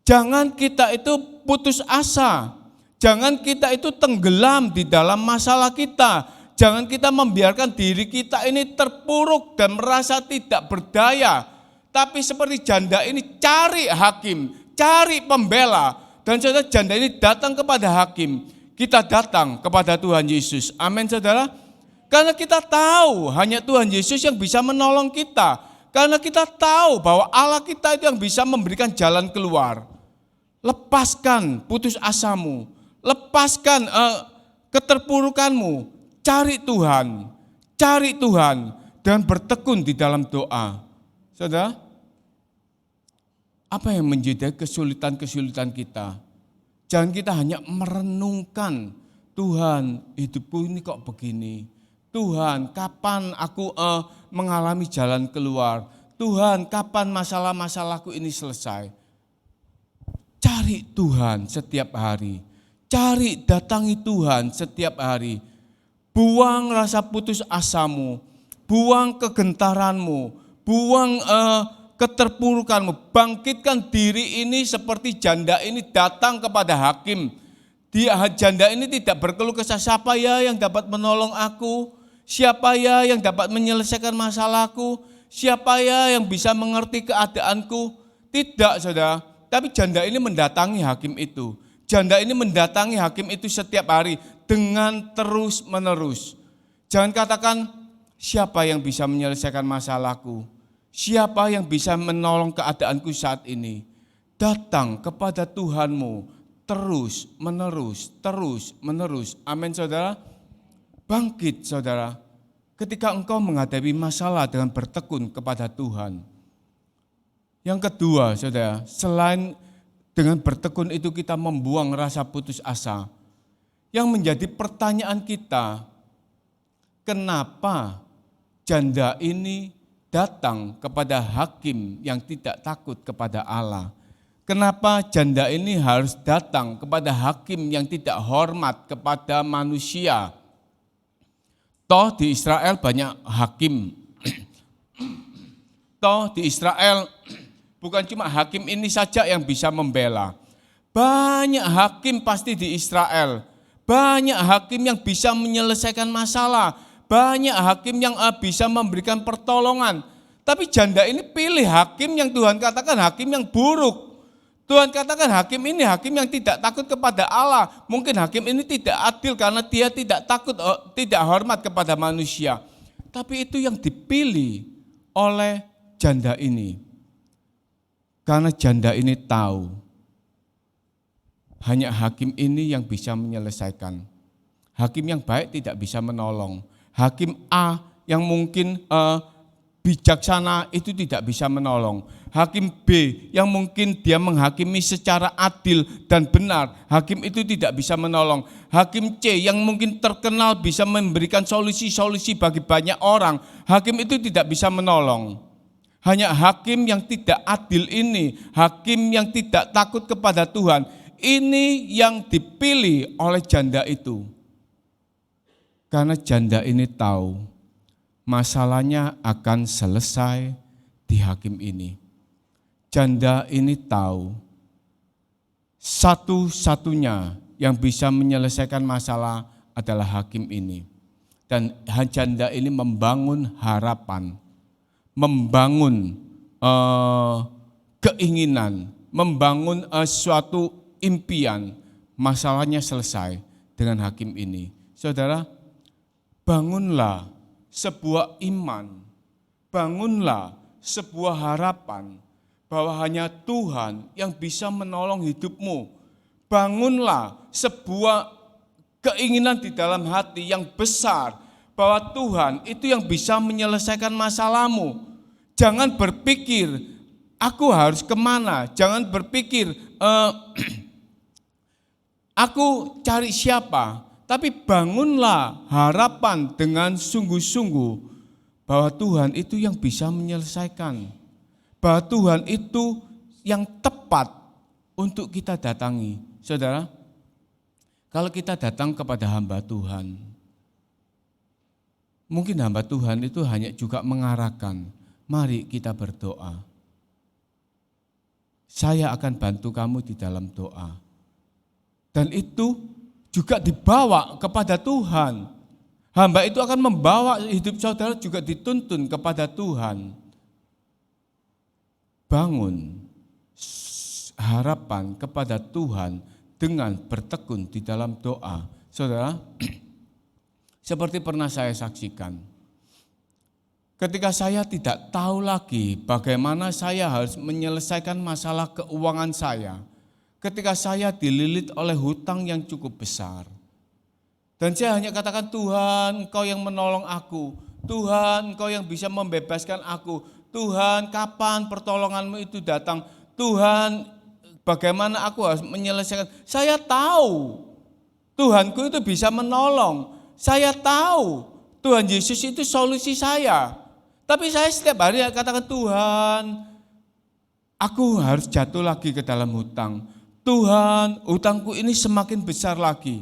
Jangan kita itu putus asa, jangan kita itu tenggelam di dalam masalah kita, jangan kita membiarkan diri kita ini terpuruk dan merasa tidak berdaya. Tapi seperti janda ini cari hakim, cari pembela. Dan saudara, janda ini datang kepada hakim, kita datang kepada Tuhan Yesus. Amin saudara. Karena kita tahu hanya Tuhan Yesus yang bisa menolong kita. Karena kita tahu bahwa Allah kita itu yang bisa memberikan jalan keluar. Lepaskan putus asamu, lepaskan keterpurukanmu, cari Tuhan dan bertekun di dalam doa. Saudara, apa yang menjadi kesulitan-kesulitan kita? Jangan kita hanya merenungkan, Tuhan hidupku ini kok begini. Tuhan kapan aku mengalami jalan keluar? Tuhan kapan masalah-masalahku ini selesai? Cari Tuhan setiap hari. Datangi Tuhan setiap hari. Buang rasa putus asamu, buang kegentaranmu, buang keterpurukanmu, bangkitkan diri ini seperti janda ini datang kepada hakim. Janda ini tidak berkeluh kesah, siapa ya yang dapat menolong aku, siapa ya yang dapat menyelesaikan masalahku, siapa ya yang bisa mengerti keadaanku. Tidak saudara, tapi janda ini mendatangi hakim itu. Janda ini mendatangi hakim itu setiap hari dengan terus menerus. Jangan katakan, siapa yang bisa menyelesaikan masalahku? Siapa yang bisa menolong keadaanku saat ini? Datang kepada Tuhanmu terus menerus. Amin saudara. Bangkit saudara. Ketika engkau menghadapi masalah dengan bertekun kepada Tuhan. Yang kedua saudara, selain dengan bertekun itu kita membuang rasa putus asa. Yang menjadi pertanyaan kita, kenapa janda ini datang kepada hakim yang tidak takut kepada Allah? Kenapa janda ini harus datang kepada hakim yang tidak hormat kepada manusia? Toh di Israel banyak hakim. Toh di Israel bukan cuma hakim ini saja yang bisa membela. Banyak hakim pasti di Israel. Banyak hakim yang bisa menyelesaikan masalah. Banyak hakim yang bisa memberikan pertolongan. Tapi janda ini pilih hakim yang Tuhan katakan hakim yang buruk. Tuhan katakan hakim ini hakim yang tidak takut kepada Allah. Mungkin hakim ini tidak adil karena dia tidak takut, tidak hormat kepada manusia. Tapi itu yang dipilih oleh janda ini. Karena janda ini tahu hanya hakim ini yang bisa menyelesaikan. Hakim yang baik tidak bisa menolong. Hakim A yang mungkin bijaksana itu tidak bisa menolong. Hakim B yang mungkin dia menghakimi secara adil dan benar, hakim itu tidak bisa menolong. Hakim C yang mungkin terkenal bisa memberikan solusi-solusi bagi banyak orang, hakim itu tidak bisa menolong. Hanya hakim yang tidak adil ini, hakim yang tidak takut kepada Tuhan, ini yang dipilih oleh janda itu. Karena janda ini tahu masalahnya akan selesai di hakim ini. Janda ini tahu satu-satunya yang bisa menyelesaikan masalah adalah hakim ini. Dan janda ini membangun harapan, membangun keinginan, membangun suatu impian, masalahnya selesai dengan hakim ini. Saudara, bangunlah sebuah iman, bangunlah sebuah harapan bahwa hanya Tuhan yang bisa menolong hidupmu. Bangunlah sebuah keinginan di dalam hati yang besar bahwa Tuhan itu yang bisa menyelesaikan masalahmu. Jangan berpikir, aku harus kemana? Jangan berpikir, aku cari siapa? Tapi bangunlah harapan dengan sungguh-sungguh bahwa Tuhan itu yang bisa menyelesaikan. Bahwa Tuhan itu yang tepat untuk kita datangi. Saudara, kalau kita datang kepada hamba Tuhan, mungkin hamba Tuhan itu hanya juga mengarahkan, mari kita berdoa. Saya akan bantu kamu di dalam doa. Dan itu juga dibawa kepada Tuhan. Hamba itu akan membawa hidup saudara juga dituntun kepada Tuhan. Bangun harapan kepada Tuhan dengan bertekun di dalam doa. Saudara, seperti pernah saya saksikan. Ketika saya tidak tahu lagi bagaimana saya harus menyelesaikan masalah keuangan saya. Ketika saya dililit oleh hutang yang cukup besar. Dan saya hanya katakan, Tuhan, Engkau yang menolong aku. Tuhan, Engkau yang bisa membebaskan aku. Tuhan, kapan pertolongan-Mu itu datang? Tuhan, bagaimana aku harus menyelesaikan? Saya tahu Tuhanku itu bisa menolong. Saya tahu Tuhan Yesus itu solusi saya. Tapi saya setiap hari katakan, Tuhan, aku harus jatuh lagi ke dalam hutang. Tuhan, hutangku ini semakin besar lagi.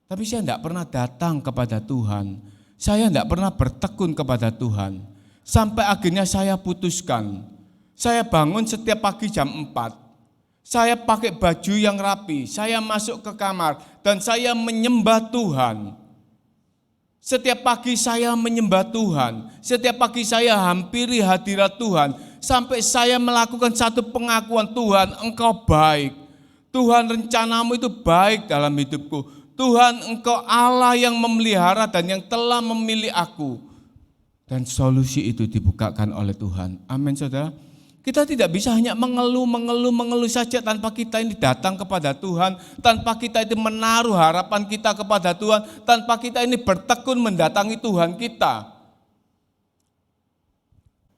Tapi saya tidak pernah datang kepada Tuhan. Saya tidak pernah bertekun kepada Tuhan. Sampai akhirnya saya putuskan. Saya bangun setiap pagi jam 4. Saya pakai baju yang rapi. Saya masuk ke kamar dan saya menyembah Tuhan. Setiap pagi saya menyembah Tuhan, setiap pagi saya hampiri hadirat Tuhan, sampai saya melakukan satu pengakuan, Tuhan Engkau baik, Tuhan rencanamu itu baik dalam hidupku, Tuhan Engkau Allah yang memelihara dan yang telah memilih aku. Dan solusi itu dibukakan oleh Tuhan, amin saudara. Kita tidak bisa hanya mengeluh saja tanpa kita ini datang kepada Tuhan, tanpa kita itu menaruh harapan kita kepada Tuhan, tanpa kita ini bertekun mendatangi Tuhan kita.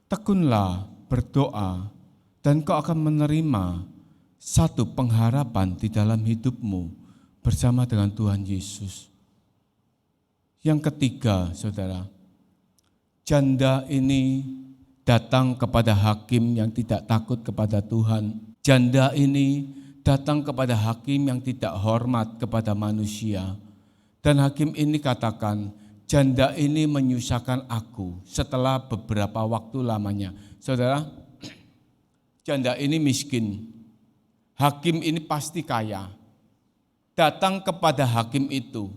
Tekunlah berdoa dan kau akan menerima satu pengharapan di dalam hidupmu bersama dengan Tuhan Yesus. Yang ketiga, saudara, janda ini datang kepada hakim yang tidak takut kepada Tuhan. Janda ini datang kepada hakim yang tidak hormat kepada manusia. Dan hakim ini katakan, janda ini menyusahkan aku setelah beberapa waktu lamanya. Saudara, janda ini miskin. Hakim ini pasti kaya. Datang kepada hakim itu,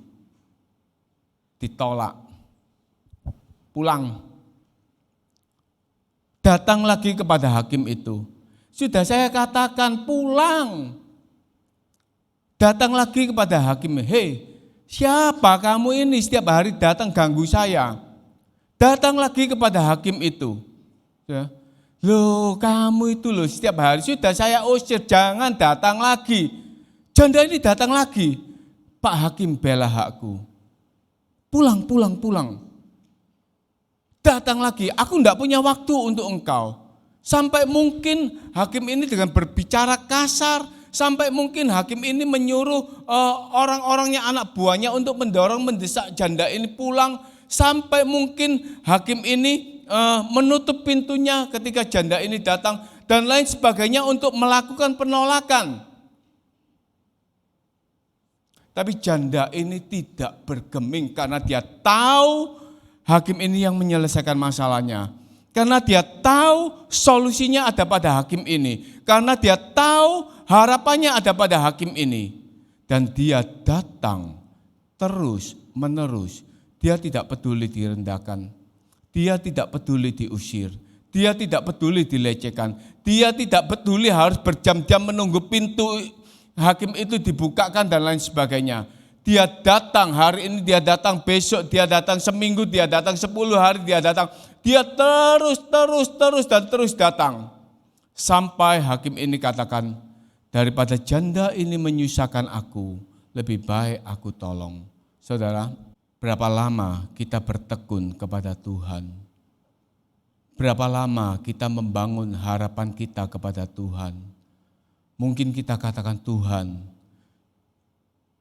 ditolak, pulang. Datang lagi kepada hakim itu. Sudah saya katakan pulang. Datang lagi kepada hakim. Hei, siapa kamu ini setiap hari datang ganggu saya? Datang lagi kepada hakim itu. Ya. Loh kamu itu loh setiap hari sudah saya usir, jangan datang lagi. Janda ini datang lagi. Pak hakim bela hakku. Pulang. Datang lagi, aku tidak punya waktu untuk engkau. Sampai mungkin hakim ini dengan berbicara kasar, sampai mungkin hakim ini menyuruh orang-orangnya, anak buahnya untuk mendorong, mendesak janda ini pulang. Sampai mungkin hakim ini menutup pintunya ketika janda ini datang dan lain sebagainya untuk melakukan penolakan. Tapi janda ini tidak bergeming karena dia tahu hakim ini yang menyelesaikan masalahnya. Karena dia tahu solusinya ada pada hakim ini. Karena dia tahu harapannya ada pada hakim ini. Dan dia datang terus menerus. Dia tidak peduli direndahkan. Dia tidak peduli diusir. Dia tidak peduli dilecehkan. Dia tidak peduli harus berjam-jam menunggu pintu hakim itu dibukakan dan lain sebagainya. Dia datang hari ini, dia datang besok, dia datang seminggu, dia datang 10 hari, dia datang. Dia terus datang. Sampai hakim ini katakan, daripada janda ini menyusahkan aku, lebih baik aku tolong. Saudara, berapa lama kita bertekun kepada Tuhan? Berapa lama kita membangun harapan kita kepada Tuhan? Mungkin kita katakan, Tuhan,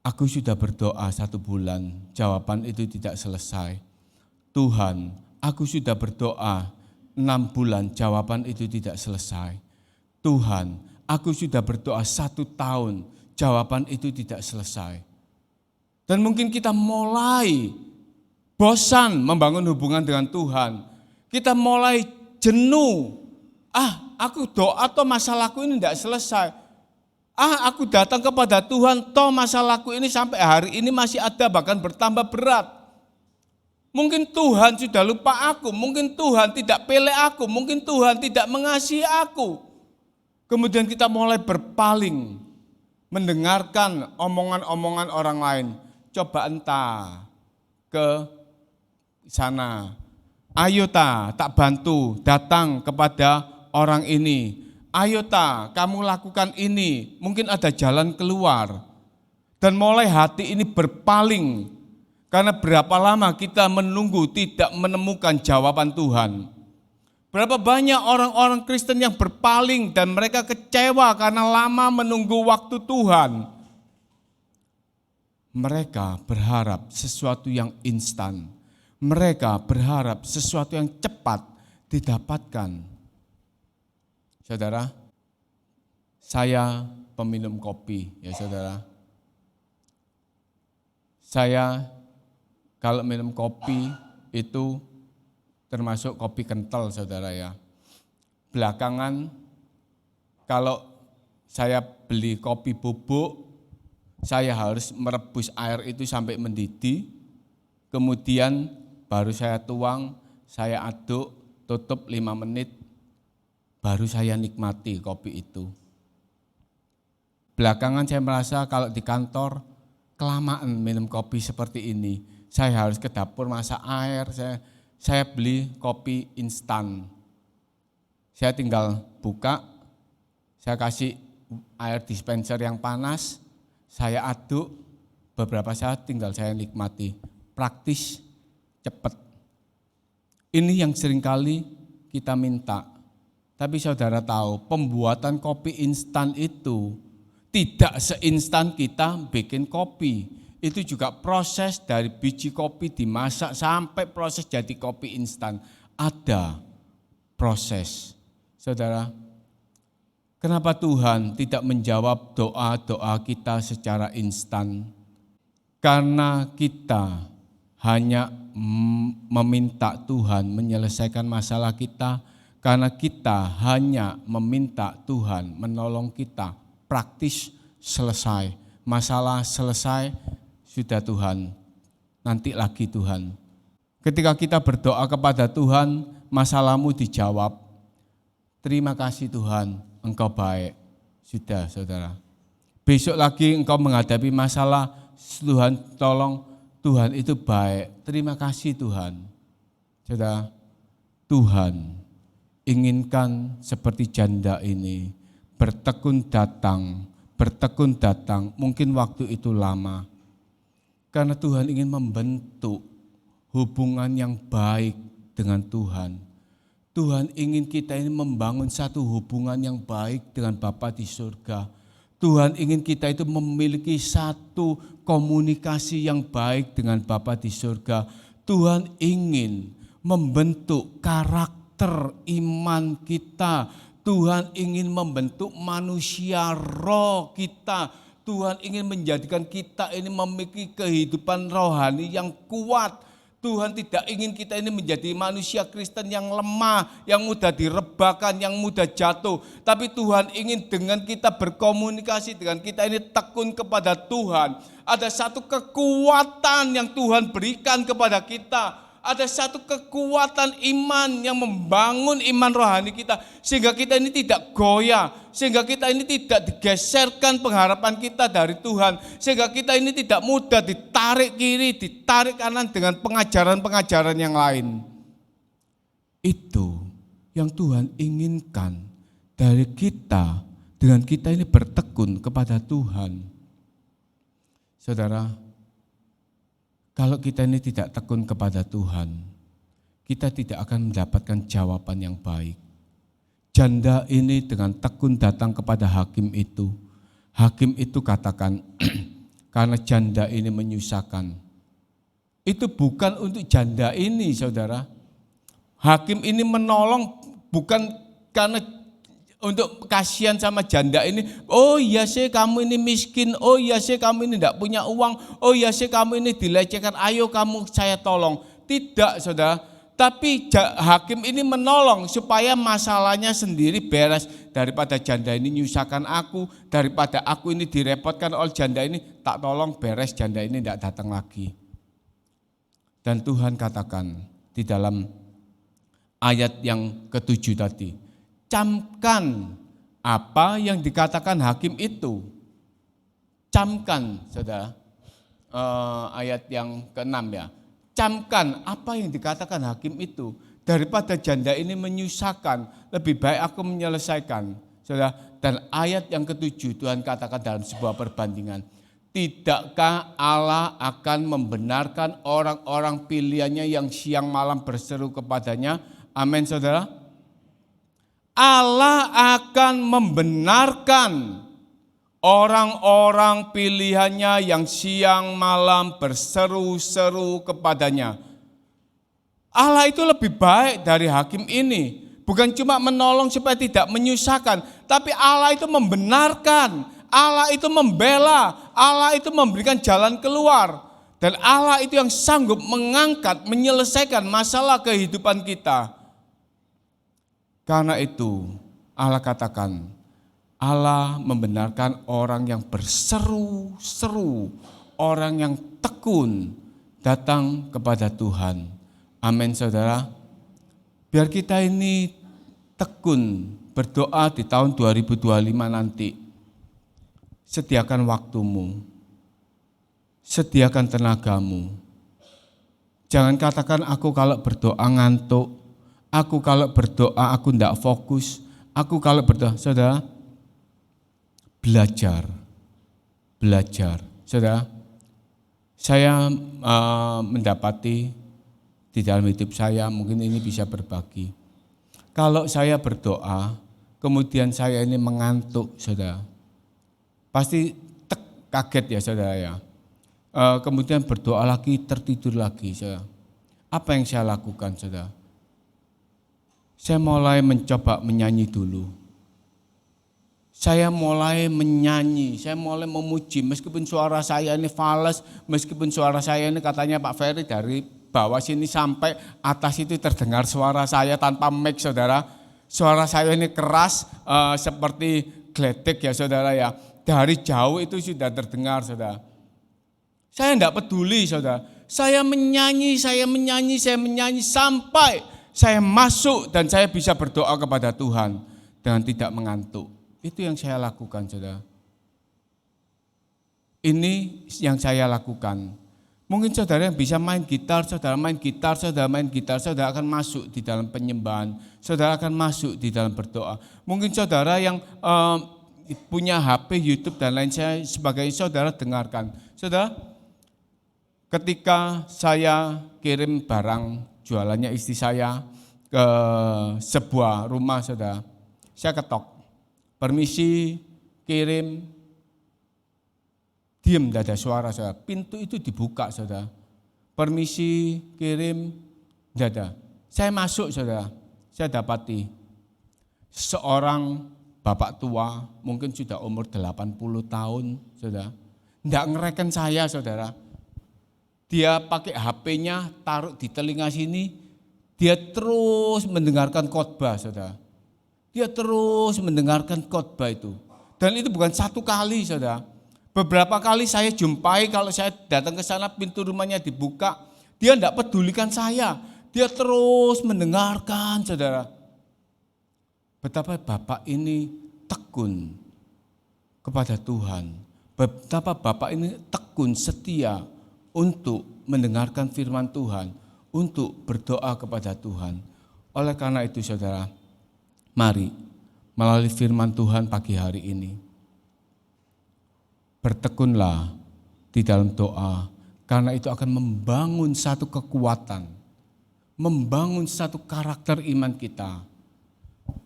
Aku sudah berdoa 1 bulan, jawaban itu tidak selesai. Tuhan, aku sudah berdoa 6 bulan, jawaban itu tidak selesai. Tuhan, aku sudah berdoa 1 tahun, jawaban itu tidak selesai. Dan mungkin kita mulai bosan membangun hubungan dengan Tuhan. Kita mulai jenuh. Aku doa toh masalahku ini tidak selesai. Aku datang kepada Tuhan, toh masalahku ini sampai hari ini masih ada, bahkan bertambah berat. Mungkin Tuhan sudah lupa aku, mungkin Tuhan tidak pilih aku, mungkin Tuhan tidak mengasihi aku. Kemudian kita mulai berpaling, mendengarkan omongan-omongan orang lain. Coba entah ke sana, ayo tak bantu, datang kepada orang ini. Ayo kamu lakukan ini, mungkin ada jalan keluar. Dan mulai hati ini berpaling, karena berapa lama kita menunggu tidak menemukan jawaban Tuhan. Berapa banyak orang-orang Kristen yang berpaling dan mereka kecewa karena lama menunggu waktu Tuhan. Mereka berharap sesuatu yang instan. Mereka berharap sesuatu yang cepat didapatkan. Saudara, saya peminum kopi ya saudara. Saya kalau minum kopi itu termasuk kopi kental saudara ya. Belakangan kalau saya beli kopi bubuk, saya harus merebus air itu sampai mendidih. Kemudian baru saya tuang, saya aduk, tutup 5 menit. Baru saya nikmati kopi itu. Belakangan saya merasa kalau di kantor kelamaan minum kopi seperti ini. Saya harus ke dapur masak air, saya beli kopi instan. Saya tinggal buka, saya kasih air dispenser yang panas, saya aduk, beberapa saat tinggal saya nikmati. Praktis, cepat. Ini yang seringkali kita minta. Tapi saudara tahu, pembuatan kopi instan itu tidak seinstan kita bikin kopi. Itu juga proses dari biji kopi dimasak sampai proses jadi kopi instan. Ada proses. Saudara, kenapa Tuhan tidak menjawab doa-doa kita secara instan? Karena kita hanya meminta Tuhan menyelesaikan masalah kita, karena kita hanya meminta Tuhan menolong kita, praktis selesai, masalah selesai, sudah Tuhan, nanti lagi Tuhan. Ketika kita berdoa kepada Tuhan, masalahmu dijawab, terima kasih Tuhan, Engkau baik, sudah saudara. Besok lagi engkau menghadapi masalah, Tuhan tolong, Tuhan itu baik, terima kasih Tuhan. Saudara, Tuhan inginkan seperti janda ini, bertekun datang, mungkin waktu itu lama. Karena Tuhan ingin membentuk hubungan yang baik dengan Tuhan. Tuhan ingin kita ini membangun satu hubungan yang baik dengan Bapa di surga. Tuhan ingin kita itu memiliki satu komunikasi yang baik dengan Bapa di surga. Tuhan ingin membentuk karakter iman kita. Tuhan ingin membentuk manusia roh kita. Tuhan ingin menjadikan kita ini memiliki kehidupan rohani yang kuat. Tuhan tidak ingin kita ini menjadi manusia Kristen yang lemah, yang mudah direbahkan, yang mudah jatuh. Tapi Tuhan ingin dengan kita berkomunikasi, dengan kita ini tekun kepada Tuhan. Ada satu kekuatan yang Tuhan berikan kepada kita. Ada satu kekuatan iman yang membangun iman rohani kita. Sehingga kita ini tidak goyah. Sehingga kita ini tidak digeserkan pengharapan kita dari Tuhan. Sehingga kita ini tidak mudah ditarik kiri, ditarik kanan dengan pengajaran-pengajaran yang lain. Itu yang Tuhan inginkan dari kita. Dengan kita ini bertekun kepada Tuhan. Saudara, kalau kita ini tidak tekun kepada Tuhan, kita tidak akan mendapatkan jawaban yang baik. Janda ini dengan tekun datang kepada hakim itu. Hakim itu katakan, karena janda ini menyusahkan. Itu bukan untuk janda ini, saudara. Hakim ini menolong bukan karena untuk kasihan sama janda ini. Oh iya sih kamu ini miskin, oh iya sih kamu ini tidak punya uang, oh iya sih kamu ini dilecehkan, ayo kamu saya tolong. Tidak, saudara. Tapi hakim ini menolong supaya masalahnya sendiri beres. Daripada janda ini nyusahkan aku, daripada aku ini direpotkan oleh janda ini, tak tolong beres janda ini tidak datang lagi. Dan Tuhan katakan di dalam ayat yang ke-7 tadi, camkan apa yang dikatakan hakim itu. Camkan, saudara, ayat yang ke-6 ya. Camkan apa yang dikatakan hakim itu. Daripada janda ini menyusahkan, lebih baik aku menyelesaikan. Saudara, dan ayat yang ke-7 Tuhan katakan dalam sebuah perbandingan. Tidakkah Allah akan membenarkan orang-orang pilihannya yang siang malam berseru kepadanya? Amin, saudara. Allah akan membenarkan orang-orang pilihannya yang siang malam berseru-seru kepadanya. Allah itu lebih baik dari hakim ini. Bukan cuma menolong supaya tidak menyusahkan, tapi Allah itu membenarkan, Allah itu membela, Allah itu memberikan jalan keluar. Dan Allah itu yang sanggup mengangkat, menyelesaikan masalah kehidupan kita. Karena itu Allah katakan, Allah membenarkan orang yang berseru-seru, orang yang tekun datang kepada Tuhan. Amin, saudara. Biar kita ini tekun berdoa di tahun 2025 nanti. Sediakan waktumu, sediakan tenagamu. Jangan katakan aku kalau berdoa ngantuk, aku kalau berdoa aku tidak fokus, aku kalau berdoa, saudara, belajar. Saudara, saya mendapati di dalam hidup saya, mungkin ini bisa berbagi. Kalau saya berdoa, kemudian saya ini mengantuk, saudara, pasti kaget ya saudara ya. Kemudian berdoa lagi, tertidur lagi, saudara. Apa yang saya lakukan, saudara? Saya mulai mencoba menyanyi dulu. Saya mulai menyanyi, saya mulai memuji, meskipun suara saya ini fals, meskipun suara saya ini katanya Pak Ferry dari bawah sini sampai atas itu terdengar suara saya tanpa mic, saudara. Suara saya ini keras seperti gledek ya saudara ya. Dari jauh itu sudah terdengar, saudara. Saya tidak peduli, saudara. Saya menyanyi sampai saya masuk dan saya bisa berdoa kepada Tuhan dengan tidak mengantuk. Itu yang saya lakukan, saudara. Ini yang saya lakukan. Mungkin saudara yang bisa main gitar, saudara main gitar, saudara akan masuk di dalam penyembahan, saudara akan masuk di dalam berdoa. Mungkin saudara yang punya HP, YouTube dan lain sebagainya, saudara dengarkan. Saudara, ketika saya kirim barang jualannya istri saya ke sebuah rumah, saudara, saya ketok, permisi kirim, diam, tidak ada suara, saudara. Pintu itu dibuka, saudara, permisi kirim, tidak ada. Saya masuk, saudara, saya dapati seorang bapak tua, mungkin sudah umur 80 tahun, saudara. Tidak ngereken saya, saudara. Dia pakai HP-nya, taruh di telinga sini, dia terus mendengarkan khotbah, saudara. Dia terus mendengarkan khotbah itu. Dan itu bukan satu kali, saudara. Beberapa kali saya jumpai, kalau saya datang ke sana, pintu rumahnya dibuka, dia tidak pedulikan saya. Dia terus mendengarkan, saudara. Betapa Bapak ini tekun kepada Tuhan. Betapa Bapak ini tekun, setia untuk mendengarkan firman Tuhan, untuk berdoa kepada Tuhan. Oleh karena itu, saudara, mari melalui firman Tuhan pagi hari ini, bertekunlah di dalam doa, karena itu akan membangun satu kekuatan, membangun satu karakter iman kita,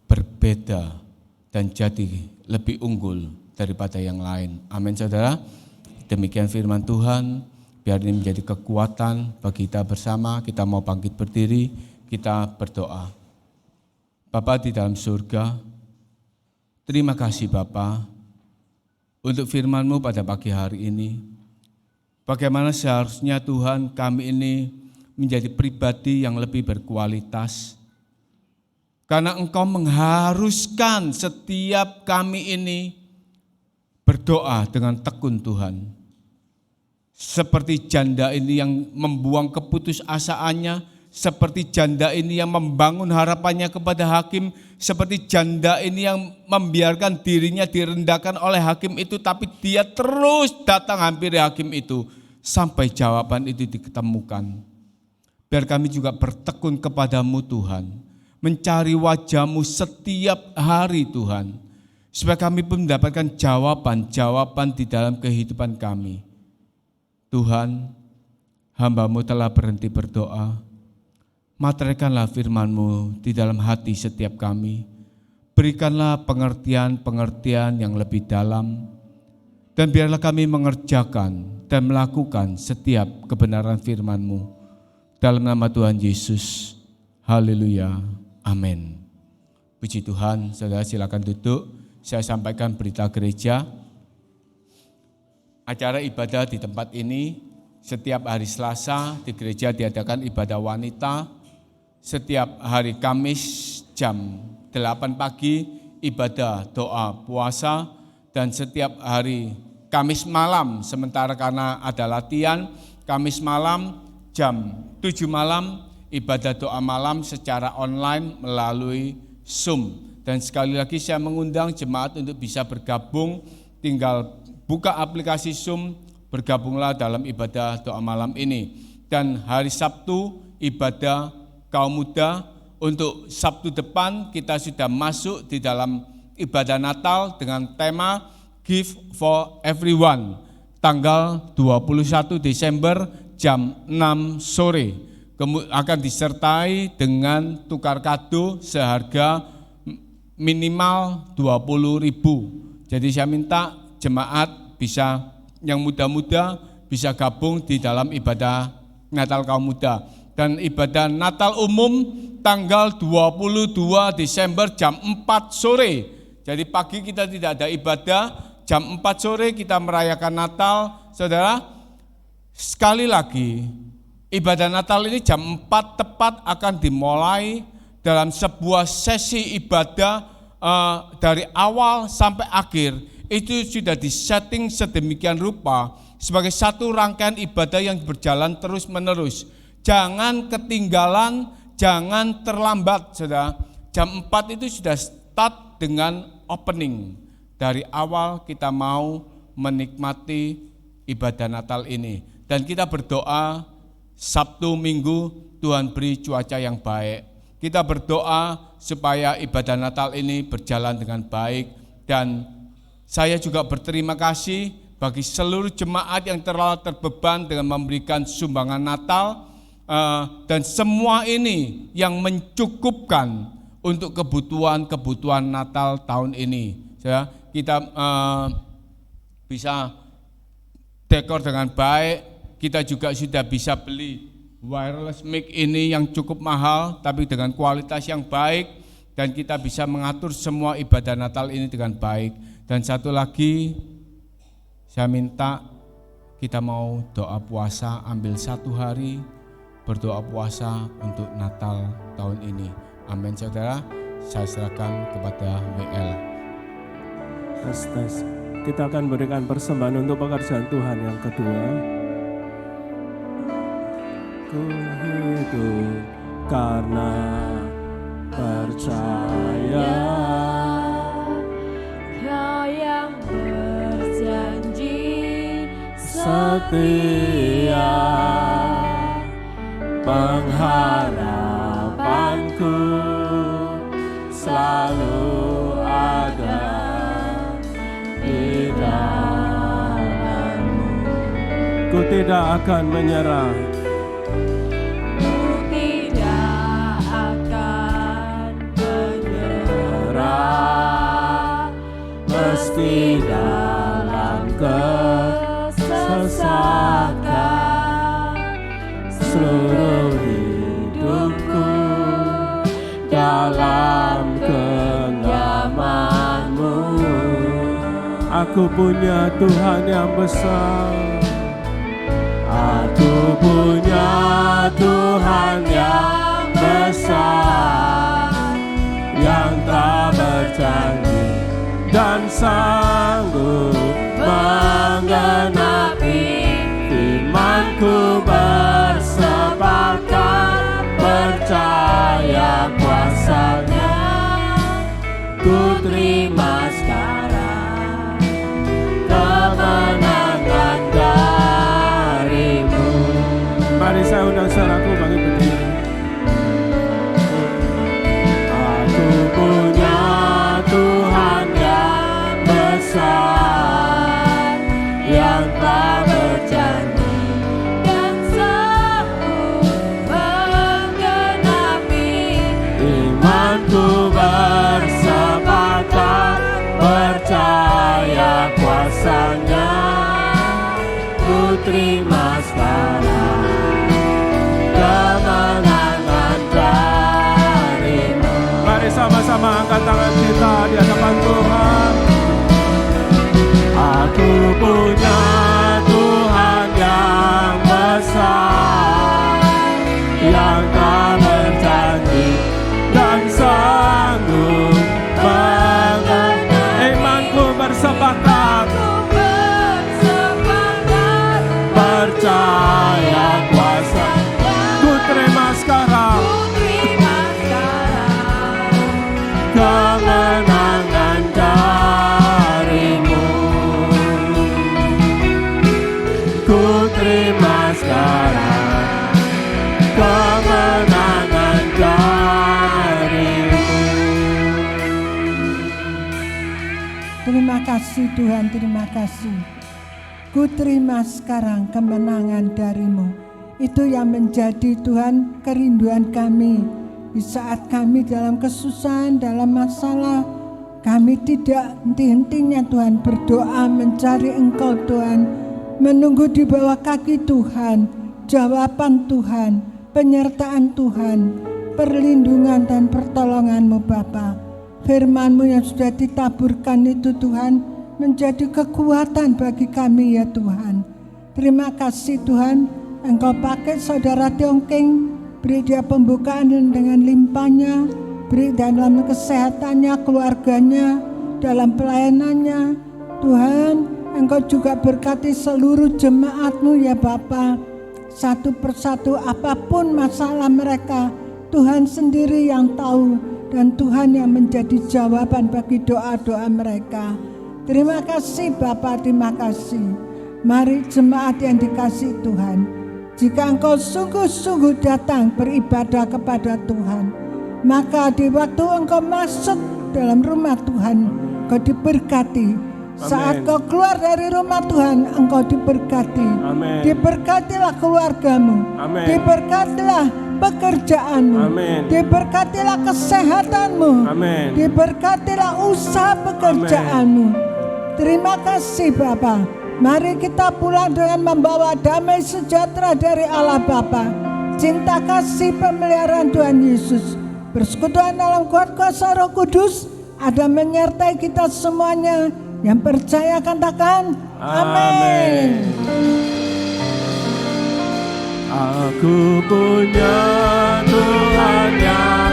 berbeda dan jadi lebih unggul daripada yang lain. Amin, saudara. Demikian firman Tuhan, biar ini menjadi kekuatan bagi kita bersama. Kita mau bangkit berdiri, kita berdoa. Bapa di dalam surga, terima kasih Bapa untuk firman-Mu pada pagi hari ini. Bagaimana seharusnya Tuhan kami ini menjadi pribadi yang lebih berkualitas. Karena Engkau mengharuskan setiap kami ini berdoa dengan tekun Tuhan. Seperti janda ini yang membuang keputusasaannya, seperti janda ini yang membangun harapannya kepada hakim, seperti janda ini yang membiarkan dirinya direndahkan oleh hakim itu, tapi dia terus datang hampiri hakim itu sampai jawaban itu diketemukan. Biar kami juga bertekun kepadamu Tuhan, mencari wajah-Mu setiap hari Tuhan, supaya kami pun mendapatkan jawaban-jawaban di dalam kehidupan kami. Tuhan, hamba-Mu telah berhenti berdoa, materikanlah firman-Mu di dalam hati setiap kami, berikanlah pengertian-pengertian yang lebih dalam, dan biarlah kami mengerjakan dan melakukan setiap kebenaran firman-Mu. Dalam nama Tuhan Yesus, haleluya, amin. Puji Tuhan, saudara silakan duduk. Saya sampaikan berita gereja. Acara ibadah di tempat ini, setiap hari Selasa di gereja diadakan ibadah wanita. Setiap hari Kamis jam 8 pagi ibadah doa puasa. Dan setiap hari Kamis malam, sementara karena ada latihan, Kamis malam jam 7 malam ibadah doa malam secara online melalui Zoom. Dan sekali lagi saya mengundang jemaat untuk bisa bergabung, tinggal buka aplikasi Zoom, bergabunglah dalam ibadah doa malam ini. Dan hari Sabtu ibadah kaum muda, untuk Sabtu depan kita sudah masuk di dalam ibadah Natal dengan tema Give for Everyone, tanggal 21 Desember jam 6 sore. Akan disertai dengan tukar kado seharga minimal 20.000. Jadi saya minta jemaat bisa, yang muda-muda bisa gabung di dalam ibadah Natal kaum muda. Dan ibadah Natal umum tanggal 22 Desember jam 4 sore. Jadi pagi kita tidak ada ibadah, jam 4 sore kita merayakan Natal. Saudara, sekali lagi, ibadah Natal ini jam 4 tepat akan dimulai dalam sebuah sesi ibadah dari awal sampai akhir. Itu sudah disetting sedemikian rupa sebagai satu rangkaian ibadah yang berjalan terus-menerus. Jangan ketinggalan, jangan terlambat, saudara. Jam 4 itu sudah start dengan opening. Dari awal kita mau menikmati ibadah Natal ini. Dan kita berdoa Sabtu Minggu Tuhan beri cuaca yang baik. Kita berdoa supaya ibadah Natal ini berjalan dengan baik. Dan saya juga berterima kasih bagi seluruh jemaat yang telah terbeban dengan memberikan sumbangan Natal. Dan semua ini yang mencukupkan untuk kebutuhan Natal tahun ini. Ya, kita bisa dekor dengan baik, kita juga sudah bisa beli wireless mic ini yang cukup mahal tapi dengan kualitas yang baik, dan kita bisa mengatur semua ibadah Natal ini dengan baik. Dan satu lagi, saya minta kita mau doa puasa, ambil satu hari berdoa puasa untuk Natal tahun ini. Amin, saudara. Saya serahkan kepada WL. Tes. Kita akan berikan persembahan untuk pekerjaan Tuhan yang kedua. Ku hidup karena percaya, Kau yang berjanji setia, pengharapanku selalu ada di dalam-Mu. Ku tidak akan menyerah, ku tidak akan menyerah, meski dalam kesesakan dalam kenyamanan-Mu. Aku punya Tuhan yang besar. Aku punya Tuhan yang besar, yang tak berjanji dan sanggup menggenapi firman-Ku. Bersepakat percaya kuasa-Nya, ku terima sekarang kemenangan dari-Mu. Mari saya undang saudaraku bagi berdiri. Aku punya Tuhan yang besar, yang tak berjanji dan sanggup menggenapi imanku. Bersepakat percaya kuasa-Nya, ku terima sekarang kemenangan dari-Mu. Mari sama-sama angkat tangan kita di hadapan Tuhan. Aku punya Tuhan yang besar, yang tak berjanji dan sanggup menggenapi imanku. Bersepakat percaya kuasa-Nya, ku terima sekarang kemenangan dari-Mu. Ku terima sekarang kemenangan dari-Mu. Terima kasih Tuhan, terima kasih. Ku terima sekarang kemenangan dari-Mu. Itu yang menjadi Tuhan kerinduan kami. Di saat kami dalam kesusahan, dalam masalah, kami tidak henti-hentinya Tuhan berdoa mencari Engkau Tuhan. Menunggu di bawah kaki Tuhan, jawaban Tuhan, penyertaan Tuhan, perlindungan dan pertolongan-Mu Bapa. Firman-Mu yang sudah ditaburkan itu Tuhan, menjadi kekuatan bagi kami ya Tuhan. Terima kasih Tuhan, Engkau pakai saudara Tiongking, beri dia pembukaan dengan limpahnya, beri dalam kesehatannya, keluarganya, dalam pelayanannya. Tuhan, Engkau juga berkati seluruh jemaat-Mu ya Bapa. Satu persatu apapun masalah mereka, Tuhan sendiri yang tahu, dan Tuhan yang menjadi jawaban bagi doa-doa mereka. Terima kasih Bapa, terima kasih. Mari jemaat yang dikasihi Tuhan, jika engkau sungguh-sungguh datang beribadah kepada Tuhan, maka di waktu engkau masuk dalam rumah Tuhan, engkau diberkati. Saat kau keluar dari rumah Tuhan, engkau diberkati. Amen. Diberkatilah keluargamu. Amen. Diberkatilah pekerjaanmu. Amen. Diberkatilah kesehatanmu. Amen. Diberkatilah usaha pekerjaanmu. Terima kasih Bapa. Mari kita pulang dengan membawa damai sejahtera dari Allah Bapa, cinta kasih pemeliharaan Tuhan Yesus, persekutuan dalam kuat kuasa Roh Kudus ada menyertai kita semuanya. Yang percaya katakan amin. Aku punya Tuhan yang